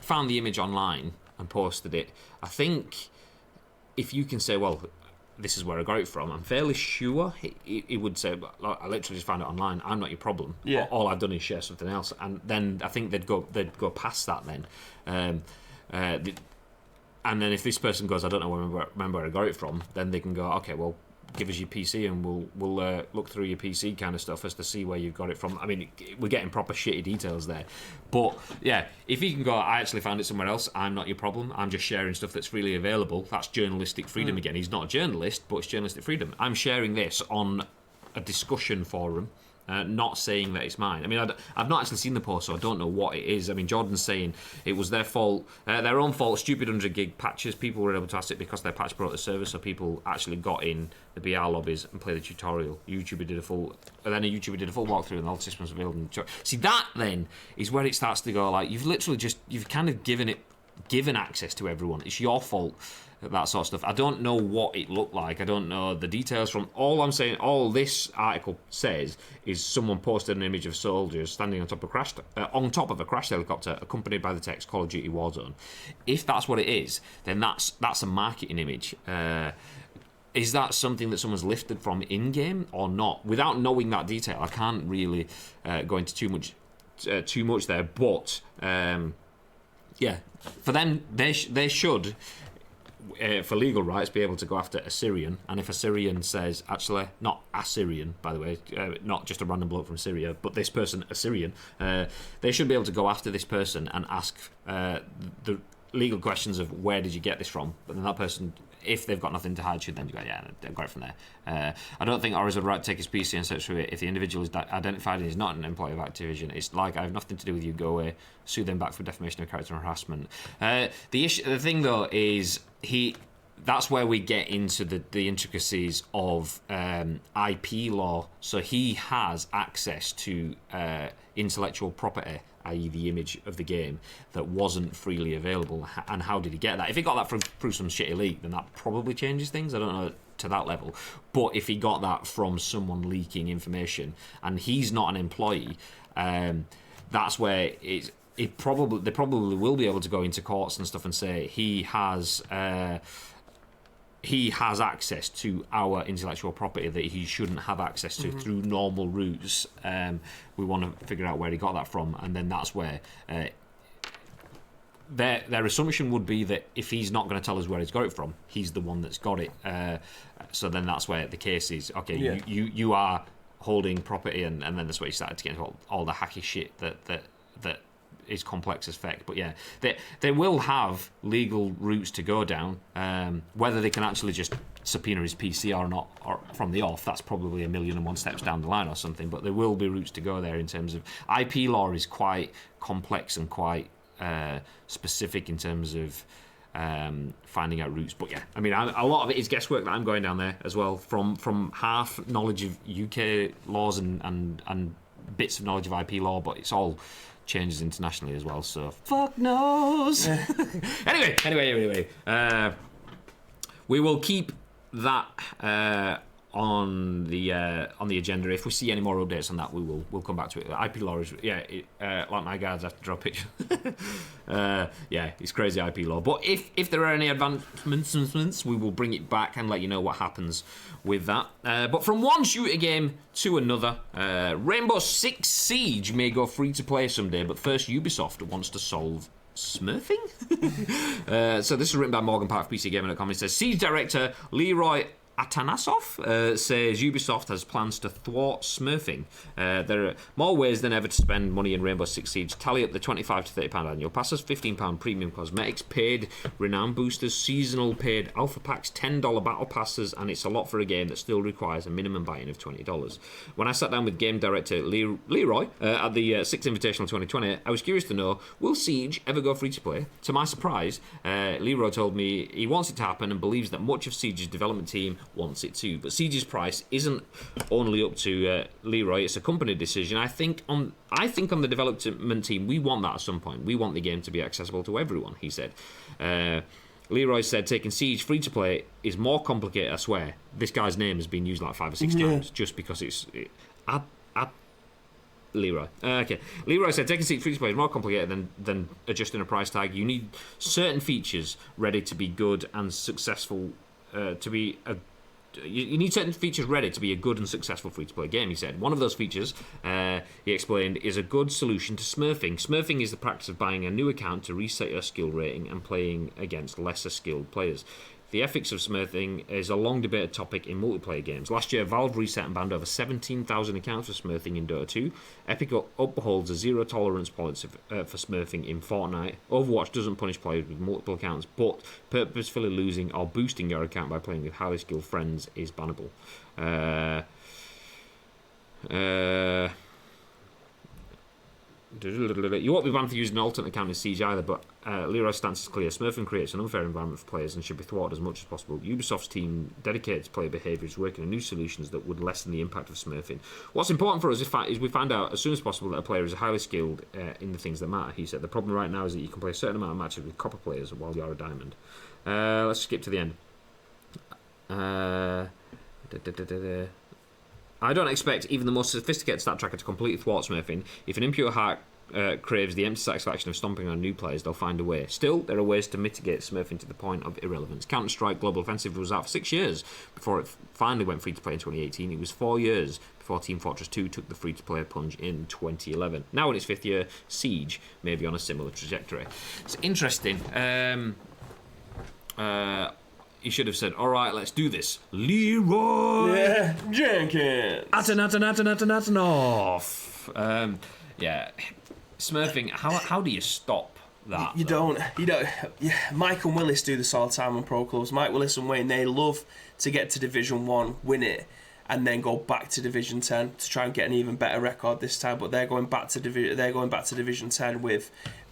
found the image online and posted it. I think if you can say, well, this is where I got it from, I'm fairly sure he would say, I literally just found it online, I'm not your problem. Yeah. All I've done is share something else. And then I think they'd go past that then. And then if this person goes, I don't remember where I got it from, then they can go, okay, well, give us your PC and we'll look through your PC kind of stuff as to see where you've got it from. I mean, we're getting proper shitty details there. But, yeah, if you can go, I actually found it somewhere else, I'm not your problem. I'm just sharing stuff that's freely available. That's journalistic freedom again. He's not a journalist, but it's journalistic freedom. I'm sharing this on a discussion forum, not saying that it's mine. I mean, I've not actually seen the post, so I don't know what it is. I mean, Jordan's saying it was their fault, their own fault, stupid 100 gig patches. People were able to access it because their patch broke the server, so people actually got in the BR lobbies and played the tutorial. A YouTuber did a full walkthrough, and all the systems available in the tutorial. See, that then is where it starts to go, like, you've kind of given access to everyone. It's your fault. That sort of stuff. I don't know what it looked like. I don't know the details from. All I'm saying, all this article says is someone posted an image of soldiers standing on top of a crashed helicopter, accompanied by the text "Call of Duty Warzone." If that's what it is, then that's a marketing image. Is that something that someone's lifted from in-game or not? Without knowing that detail, I can't really go into too much there. But yeah, for them, they should. For legal rights, be able to go after Assyrian, and if Assyrian says, actually, not Assyrian, by the way, not just a random bloke from Syria, but this person, Assyrian, they should be able to go after this person and ask the legal questions of where did you get this from, but then that person, if they've got nothing to hide, should then go, yeah, they've got it from there. I don't think Oris would right to take his PC and search through it if the individual is identified and is not an employee of Activision. It's like, I have nothing to do with you, go away, sue them back for defamation of character and harassment. The thing though is that's where we get into the intricacies of IP law. So he has access to intellectual property, i.e. the image of the game, that wasn't freely available. And how did he get that? If he got that through some shitty leak, then that probably changes things. I don't know to that level. But if he got that from someone leaking information, and he's not an employee, that's where they probably will be able to go into courts and stuff and say he has access to our intellectual property that he shouldn't have access to through normal routes. We want to figure out where he got that from, and then that's where their assumption would be that if he's not going to tell us where he's got it from, he's the one that's got it. So then that's where the case is, okay, you are holding property, and then that's where you started to get into all the hacky shit that is complex as feck. But yeah, they will have legal routes to go down. Whether they can actually just subpoena his PC or not, or from the off, that's probably 1,000,001 steps down the line or something. But there will be routes to go there in terms of IP law is quite complex and quite specific in terms of finding out routes. But yeah, I mean, a lot of it is guesswork that I'm going down there as well, from half knowledge of UK laws and bits of knowledge of IP law, but it's all changes internationally as well, so fuck knows. Anyway, we will keep that on the agenda. If we see any more updates on that, we'll come back to it. IP law is like my guards have to draw a picture. It's crazy IP law. But if there are any advancements, we will bring it back and let you know what happens with that. But from one shooter game to another, Rainbow Six Siege may go free to play someday. But first, Ubisoft wants to solve smurfing. So this is written by Morgan Park, PCGamer.com. It says Siege director Leroy Atanasov says Ubisoft has plans to thwart smurfing. There are more ways than ever to spend money in Rainbow Six Siege. Tally up the £25 to £30 annual passes, £15 premium cosmetics, paid renown boosters, seasonal paid alpha packs, $10 battle passes, and it's a lot for a game that still requires a minimum buy-in of $20. When I sat down with game director Leroy at the 6th Invitational 2020, I was curious to know, will Siege ever go free to play? To my surprise, Leroy told me he wants it to happen and believes that much of Siege's development team wants it too. But Siege's price isn't only up to Leroy, it's a company decision. I think on the development team, we want that at some point. We want the game to be accessible to everyone, he said. Leroy said taking Siege free to play is more complicated. I swear, this guy's name has been used like 5 or 6 times just because it's Leroy. Okay. Leroy said taking Siege free to play is more complicated than adjusting a price tag. You need certain features ready to be good and successful. You need certain features ready to be a good and successful free-to-play game, he said. One of those features, he explained, is a good solution to smurfing. Smurfing is the practice of buying a new account to reset your skill rating and playing against lesser skilled players. The ethics of smurfing is a long debated topic in multiplayer games. Last year, Valve reset and banned over 17,000 accounts for smurfing in Dota 2. Epic upholds a zero-tolerance policy for smurfing in Fortnite. Overwatch doesn't punish players with multiple accounts, but purposefully losing or boosting your account by playing with highly skilled friends is bannable. You won't be banned for using an alternate account in Siege either, but Leroy's stance is clear. Smurfing creates an unfair environment for players and should be thwarted as much as possible. Ubisoft's team dedicated to player behaviour is working on new solutions that would lessen the impact of smurfing. What's important for us is we find out as soon as possible that a player is highly skilled in the things that matter, he said. The problem right now is that you can play a certain amount of matches with copper players while you're a diamond. Let's skip to the end. I don't expect even the most sophisticated stat tracker to completely thwart smurfing. If an impure heart craves the empty satisfaction of stomping on new players, they'll find a way. Still, there are ways to mitigate smurfing to the point of irrelevance. Counter-Strike Global Offensive was out for 6 years before it finally went free-to-play in 2018. It was 4 years before Team Fortress 2 took the free-to-play plunge in 2011. Now in its 5th year, Siege may be on a similar trajectory. It's interesting. He should have said, all right, let's do this. Leroy! Yeah, Jenkins! Atanatanoff! Smurfing, how do you stop that. You don't. Yeah, Mike and Willis do this all the time on pro clubs. Mike Willis and Wayne, they love to get to Division 1, win it, and then go back to Division 10 to try and get an even better record this time. But they're going back to Division 10 with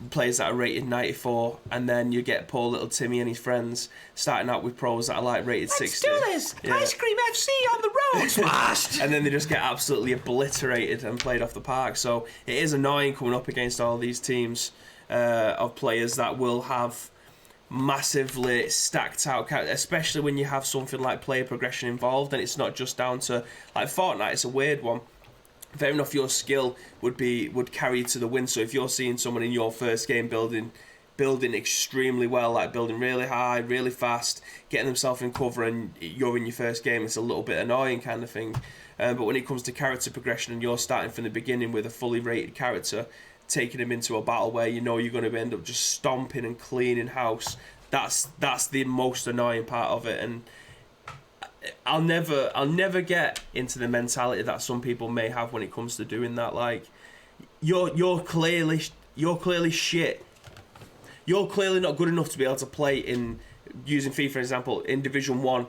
players that are rated 94, and then you get poor little Timmy and his friends starting out with pros that are like rated 60. Let's do this! Yeah. Ice Cream FC on the road! Smashed! And then they just get absolutely obliterated and played off the park. So it is annoying coming up against all these teams of players that will have massively stacked out characters, especially when you have something like player progression involved, and it's not just down to like Fortnite. It's a weird one. Fair enough, your skill would carry you to the win. So if you're seeing someone in your first game building extremely well, like building really high, really fast, getting themselves in cover, and you're in your first game, it's a little bit annoying kind of thing. But when it comes to character progression and you're starting from the beginning with a fully rated character, taking him into a battle where you know you're going to end up just stomping and cleaning house, that's the most annoying part of it. And I'll never get into the mentality that some people may have when it comes to doing that. Like, you're clearly shit. You're clearly not good enough to be able to play in, using FIFA for example, in Division 1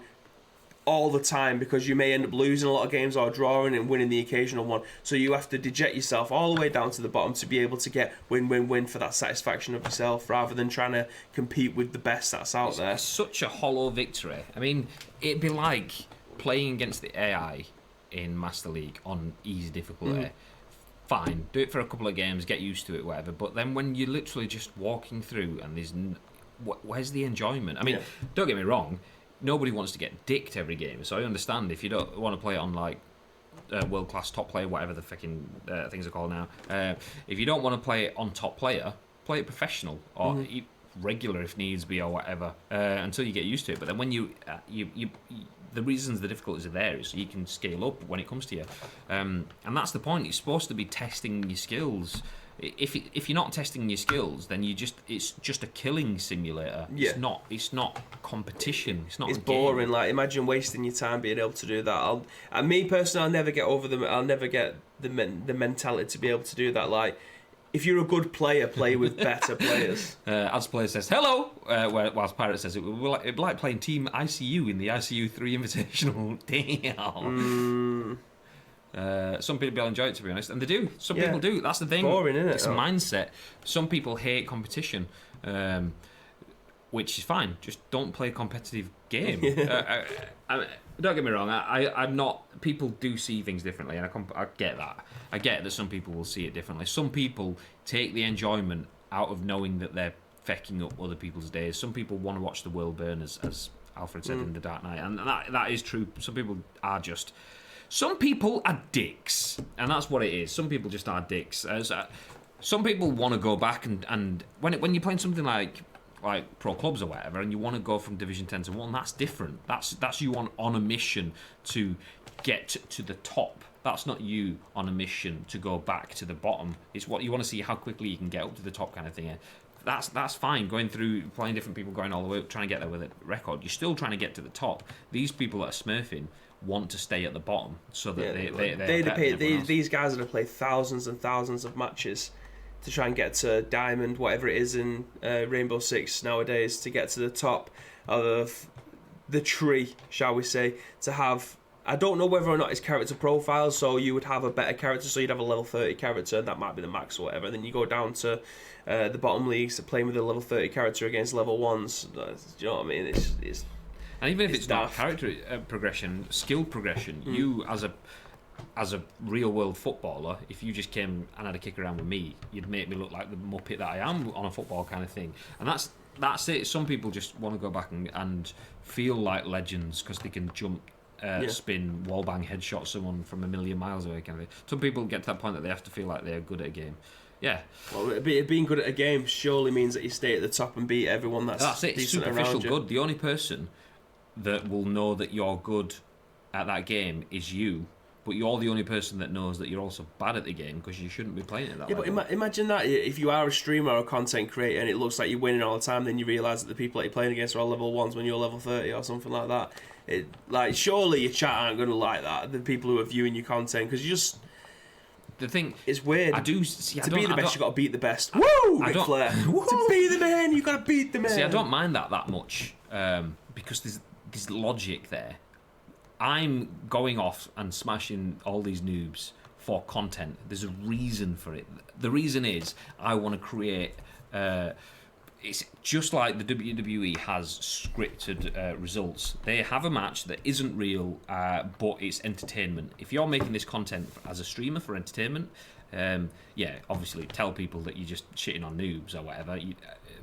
all the time, because you may end up losing a lot of games or drawing and winning the occasional one. So you have to deject yourself all the way down to the bottom to be able to get win for that satisfaction of yourself, rather than trying to compete with the best that's out there. It's such a hollow victory. I mean, it'd be like playing against the AI in Master League on easy difficulty. Fine, do it for a couple of games, get used to it, whatever. But then when you're literally just walking through and there's where's the enjoyment? I mean, don't get me wrong, nobody wants to get dicked every game, so I understand if you don't want to play it on like world class top player, whatever the fucking things are called now. If you don't want to play it on top player, play it professional or regular if needs be or whatever, until you get used to it. But then when you the reasons the difficulties are there is so you can scale up when it comes to you, and that's the point. You're supposed to be testing your skills. If you're not testing your skills, then it's just a killing simulator. Yeah. It's not competition. It's not. It's a game. boring. Like, imagine wasting your time being able to do that. Me personally, I'll never get over them. I'll never get the mentality to be able to do that. Like, if you're a good player, play with better players. As player says hello, whilst Pirate says it'd be like playing Team ICU in the ICU 3 Invitational. Damn. Some people enjoy it, to be honest, and they do. Some people do. That's the thing. Boring, isn't it? It's a mindset. Some people hate competition, which is fine. Just don't play a competitive game. Don't get me wrong. I'm not. People do see things differently, and I get that. I get that some people will see it differently. Some people take the enjoyment out of knowing that they're fecking up other people's days. Some people want to watch the world burn, as Alfred said in The Dark Knight, and that is true. Some people are just. Some people are dicks, and that's what it is. Some people just are dicks. Some people want to go back and when you're playing something like pro clubs or whatever, and you want to go from Division 10 to 1, that's different. That's you on a mission to get to the top. That's not you on a mission to go back to the bottom. It's what you want to see, how quickly you can get up to the top kind of thing. That's fine. Going through, playing different people, going all the way up, trying to get there with a record. You're still trying to get to the top. These people that are smurfing want to stay at the bottom so that these guys are going to play thousands and thousands of matches to try and get to Diamond, whatever it is in Rainbow Six nowadays, to get to the top of the tree, shall we say, to have. I don't know whether or not it's character profiles, so you would have a better character, so you'd have a level 30 character, and that might be the max or whatever, and then you go down to the bottom leagues to playing with a level 30 character against level 1s. Do you know what I mean? It's and even if it's not character progression, skill progression, you as a real world footballer, if you just came and had a kick around with me, you'd make me look like the muppet that I am on a football kind of thing. And that's it. Some people just want to go back and feel like legends because they can jump, spin, wallbang, headshot someone from a million miles away kind of thing. Some people get to that point that they have to feel like they're good at a game. Yeah. Well, being good at a game surely means that you stay at the top and beat everyone that's it. decent Superficial around you. good. The only person that will know that you're good at that game is you, but you're the only person that knows that you're also bad at the game because you shouldn't be playing it that way. But imagine that if you are a streamer or a content creator and it looks like you're winning all the time, then you realise that the people that you're playing against are all level 1s when you're level 30 or something like that. Surely your chat aren't going to like that, the people who are viewing your content, because the thing. It's weird. I do see. To be the best, you got to beat the best. Woo! Ric Flair. To be the man, you got to beat the man. See, I don't mind that much because there's logic there. I'm going off and smashing all these noobs for content. There's a reason for it. The reason is I want to create. It's just like the WWE has scripted results. They have a match that isn't real, but it's entertainment. If you're making this content as a streamer for entertainment, obviously tell people that you're just shitting on noobs or whatever. A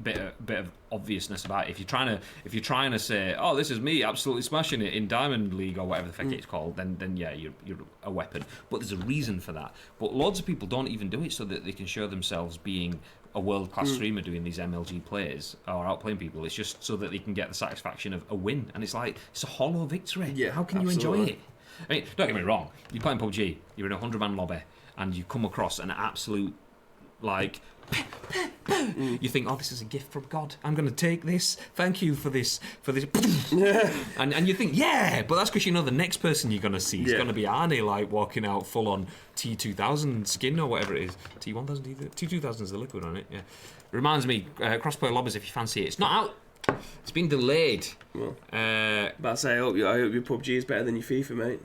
bit of obviousness about it. If you're trying to say, oh, this is me absolutely smashing it in Diamond League or whatever the fuck it's called, then yeah, you're a weapon. But there's a reason for that. But loads of people don't even do it so that they can show themselves being a world-class streamer doing these MLG plays or outplaying people. It's just so that they can get the satisfaction of a win. And it's like, it's a hollow victory. Yeah, how can absolutely. you enjoy it? I mean, don't get me wrong. You're playing PUBG, you're in a 100-man lobby, and you come across an absolute, like... You think, oh, this is a gift from God. I'm going to take this. Thank you for this. and you think, yeah, but that's because you know the next person you're going to see is going to be Arnie, like walking out full on T2000 skin or whatever it is. T1000, T2000 is the liquid on it. Yeah, reminds me, crossplay lobbies if you fancy it. It's not out. It's been delayed. Well, but I say, I hope your PUBG is better than your FIFA, mate.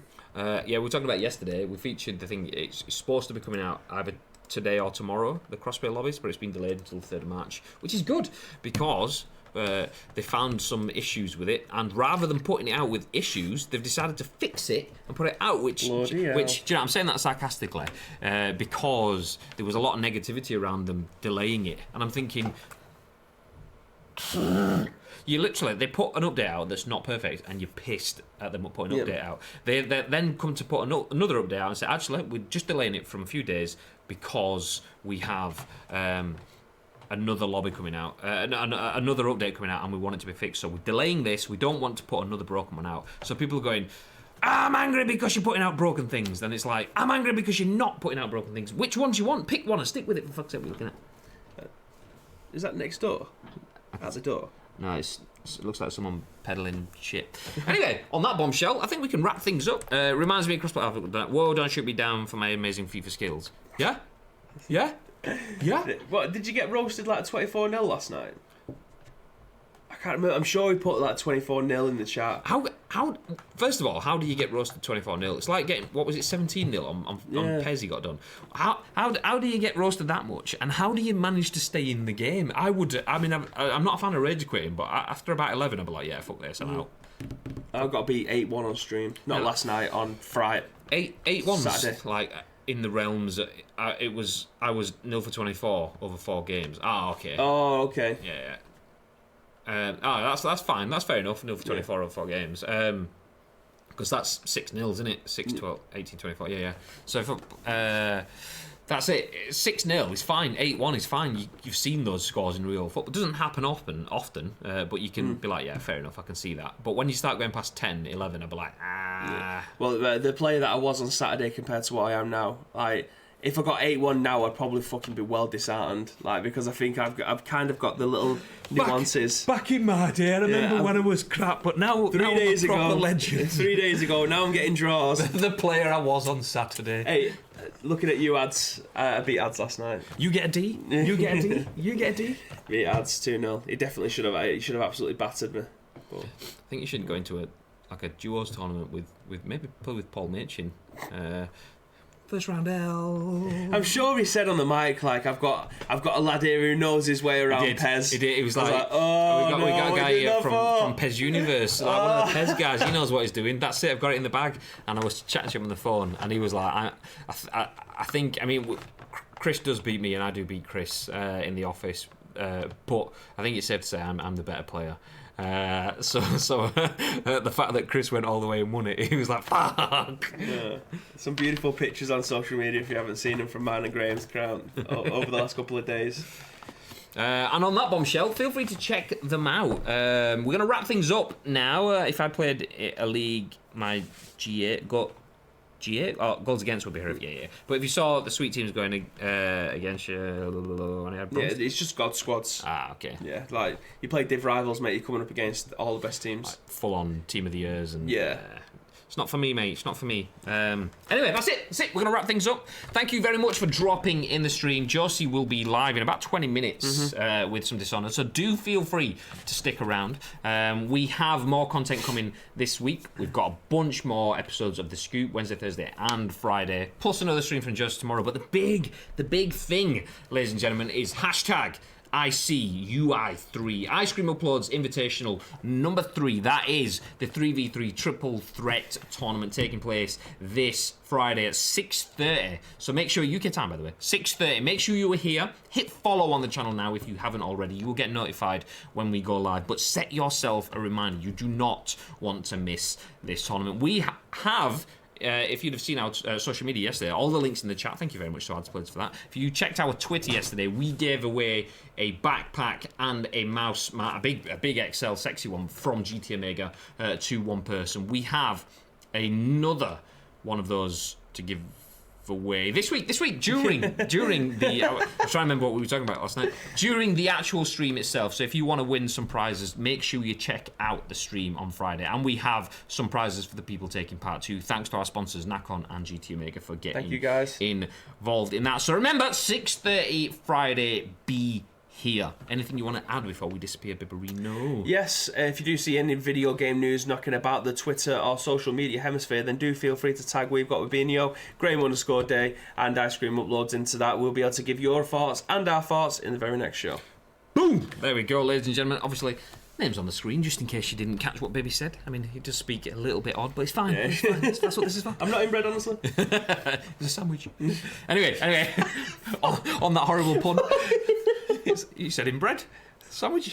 Yeah, we were talking about it yesterday. We featured the thing. It's supposed to be coming out either today or tomorrow, the crossplay lobbies, but it's been delayed until the 3rd of March, which is good because they found some issues with it, and rather than putting it out with issues, they've decided to fix it and put it out, which do you know, I'm saying that sarcastically, because there was a lot of negativity around them delaying it, and I'm thinking, they put an update out that's not perfect, and you're pissed at them putting an update out. They then come to put another update out and say, actually, we're just delaying it from a few days because we have another lobby coming out, another update coming out, and we want it to be fixed. So we're delaying this. We don't want to put another broken one out. So people are going, I'm angry because you're putting out broken things. Then it's like, I'm angry because you're not putting out broken things. Which ones you want? Pick one and stick with it. For fuck's sake, we're looking at. Is that next door? At the door? No, it looks like someone peddling shit. Anyway, on that bombshell, I think we can wrap things up. Reminds me of crossplay. Whoa, don't shoot me down for my amazing FIFA skills. Yeah? Yeah? Yeah? What, did you get roasted like 24-0 last night? I can't remember. I'm sure we put like 24-0 in the chat. How? First of all, how do you get roasted 24-0? It's like getting, what was it, 17-0 on PES he got done. How do you get roasted that much? And how do you manage to stay in the game? I'm not a fan of rage quitting, but after about 11, I'll be like, yeah, fuck this, I'm out. I've got to beat 8-1 on stream. Not last night, on Friday. 8-1's Saturday. Like in the realms. I was 0 for 24 over 4 games. Okay. Oh, okay. Yeah. That's fine. That's fair enough. 0 for 24 over 4 games. Because that's 6-0, isn't it? 6, 12, 18, 24. Yeah. So if that's it. 6-0 is fine. 8-1 is fine. You've seen those scores in real football. It doesn't happen often, but you can be like, yeah, fair enough. I can see that. But when you start going past 10, 11, I'll be like, Yeah. Well, the player that I was on Saturday compared to what I am now, like, if I got 8-1 now, I'd probably fucking be well disheartened, like, because I think I've kind of got the little nuances. Back in my day, I remember when I was crap, but now 3 days I'm a proper ago, legend. 3 days ago, now I'm getting draws. The player I was on Saturday. Hey, looking at you, Ads, I beat Ads last night. You get a D. You get a D. You get a D. Beat Ads 2-0. He definitely should have. He should have absolutely battered me. But I think you should go into a duos tournament with maybe play with Paul Machin. First round L. I'm sure he said on the mic, like, I've got a lad here who knows his way around PES. He did. He was I like, oh, we got a guy here from from PES Universe, like one of the PES guys. He knows what he's doing. That's it. I've got it in the bag. And I was chatting to him on the phone, and he was like, I think, I mean, Chris does beat me, and I do beat Chris in the office. But I think it's safe to say I'm the better player. So the fact that Chris went all the way and won it, he was like, fuck. Yeah. Some beautiful pictures on social media if you haven't seen them from mine and Graham's account over the last couple of days. And on that bombshell, feel free to check them out. We're going to wrap things up now. If I played a league, my G8 G8? Oh, goals against would be here. Yeah. But if you saw the sweet teams going against you, it's just God squads. Ah, okay. Yeah, like you play Div Rivals, mate. You're coming up against all the best teams. Like full on team of the years and It's not for me, mate. It's not for me. Anyway, that's it. We're going to wrap things up. Thank you very much for dropping in the stream. Josie will be live in about 20 minutes with some Dishonored, so do feel free to stick around. We have more content coming this week. We've got a bunch more episodes of The Scoop, Wednesday, Thursday, and Friday, plus another stream from Josie tomorrow. But the big thing, ladies and gentlemen, is hashtag ICUI3. Ice Cream Uploads Invitational number 3. That is the 3v3 triple threat tournament taking place this Friday at 6:30. So make sure, UK time by the way, 6:30. Make sure you are here. Hit follow on the channel now if you haven't already. You will get notified when we go live. But set yourself a reminder. You do not want to miss this tournament. We have... if you'd have seen our social media yesterday, all the links in the chat. Thank you very much to Adsplayers for that. If you checked our Twitter yesterday, we gave away a backpack and a mouse mat, a big XL sexy one from GT Omega to one person. We have another one of those to give away this week during the I was trying to remember what we were talking about last night, during the actual stream itself. So if you want to win some prizes, make sure you check out the stream on Friday, and we have some prizes for the people taking part too. Thanks to our sponsors Nakon and GT Omega for getting Thank you guys involved in that. So remember, 6:30 Friday, be here. Anything you want to add before we disappear, Bibberino? Yes, if you do see any video game news knocking about the Twitter or social media hemisphere, then do feel free to tag We've Got Webinio, Graham_Day, and Ice Cream Uploads into that. We'll be able to give your thoughts and our thoughts in the very next show. Boom! There we go, ladies and gentlemen. Obviously, name's on the screen, just in case you didn't catch what Bibby said. I mean, he does speak a little bit odd, but it's fine. Yeah. It's fine. That's what this is for. I'm not inbred, honestly. It's a sandwich. Anyway, on that horrible pun. You said inbred? Sandwich?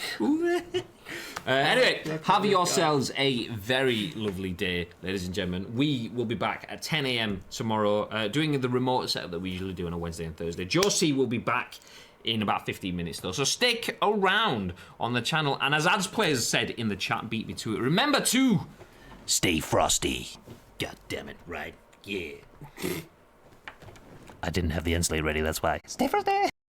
Anyway, have yourselves a very lovely day, ladies and gentlemen. We will be back at 10 a.m. tomorrow, doing the remote setup that we usually do on a Wednesday and Thursday. Josie will be back in about 15 minutes, though, so stick around on the channel. And as Adsplayers said in the chat, beat me to it, remember to stay frosty. God damn it, right? Yeah. I didn't have the end slate ready, that's why. Stay frosty!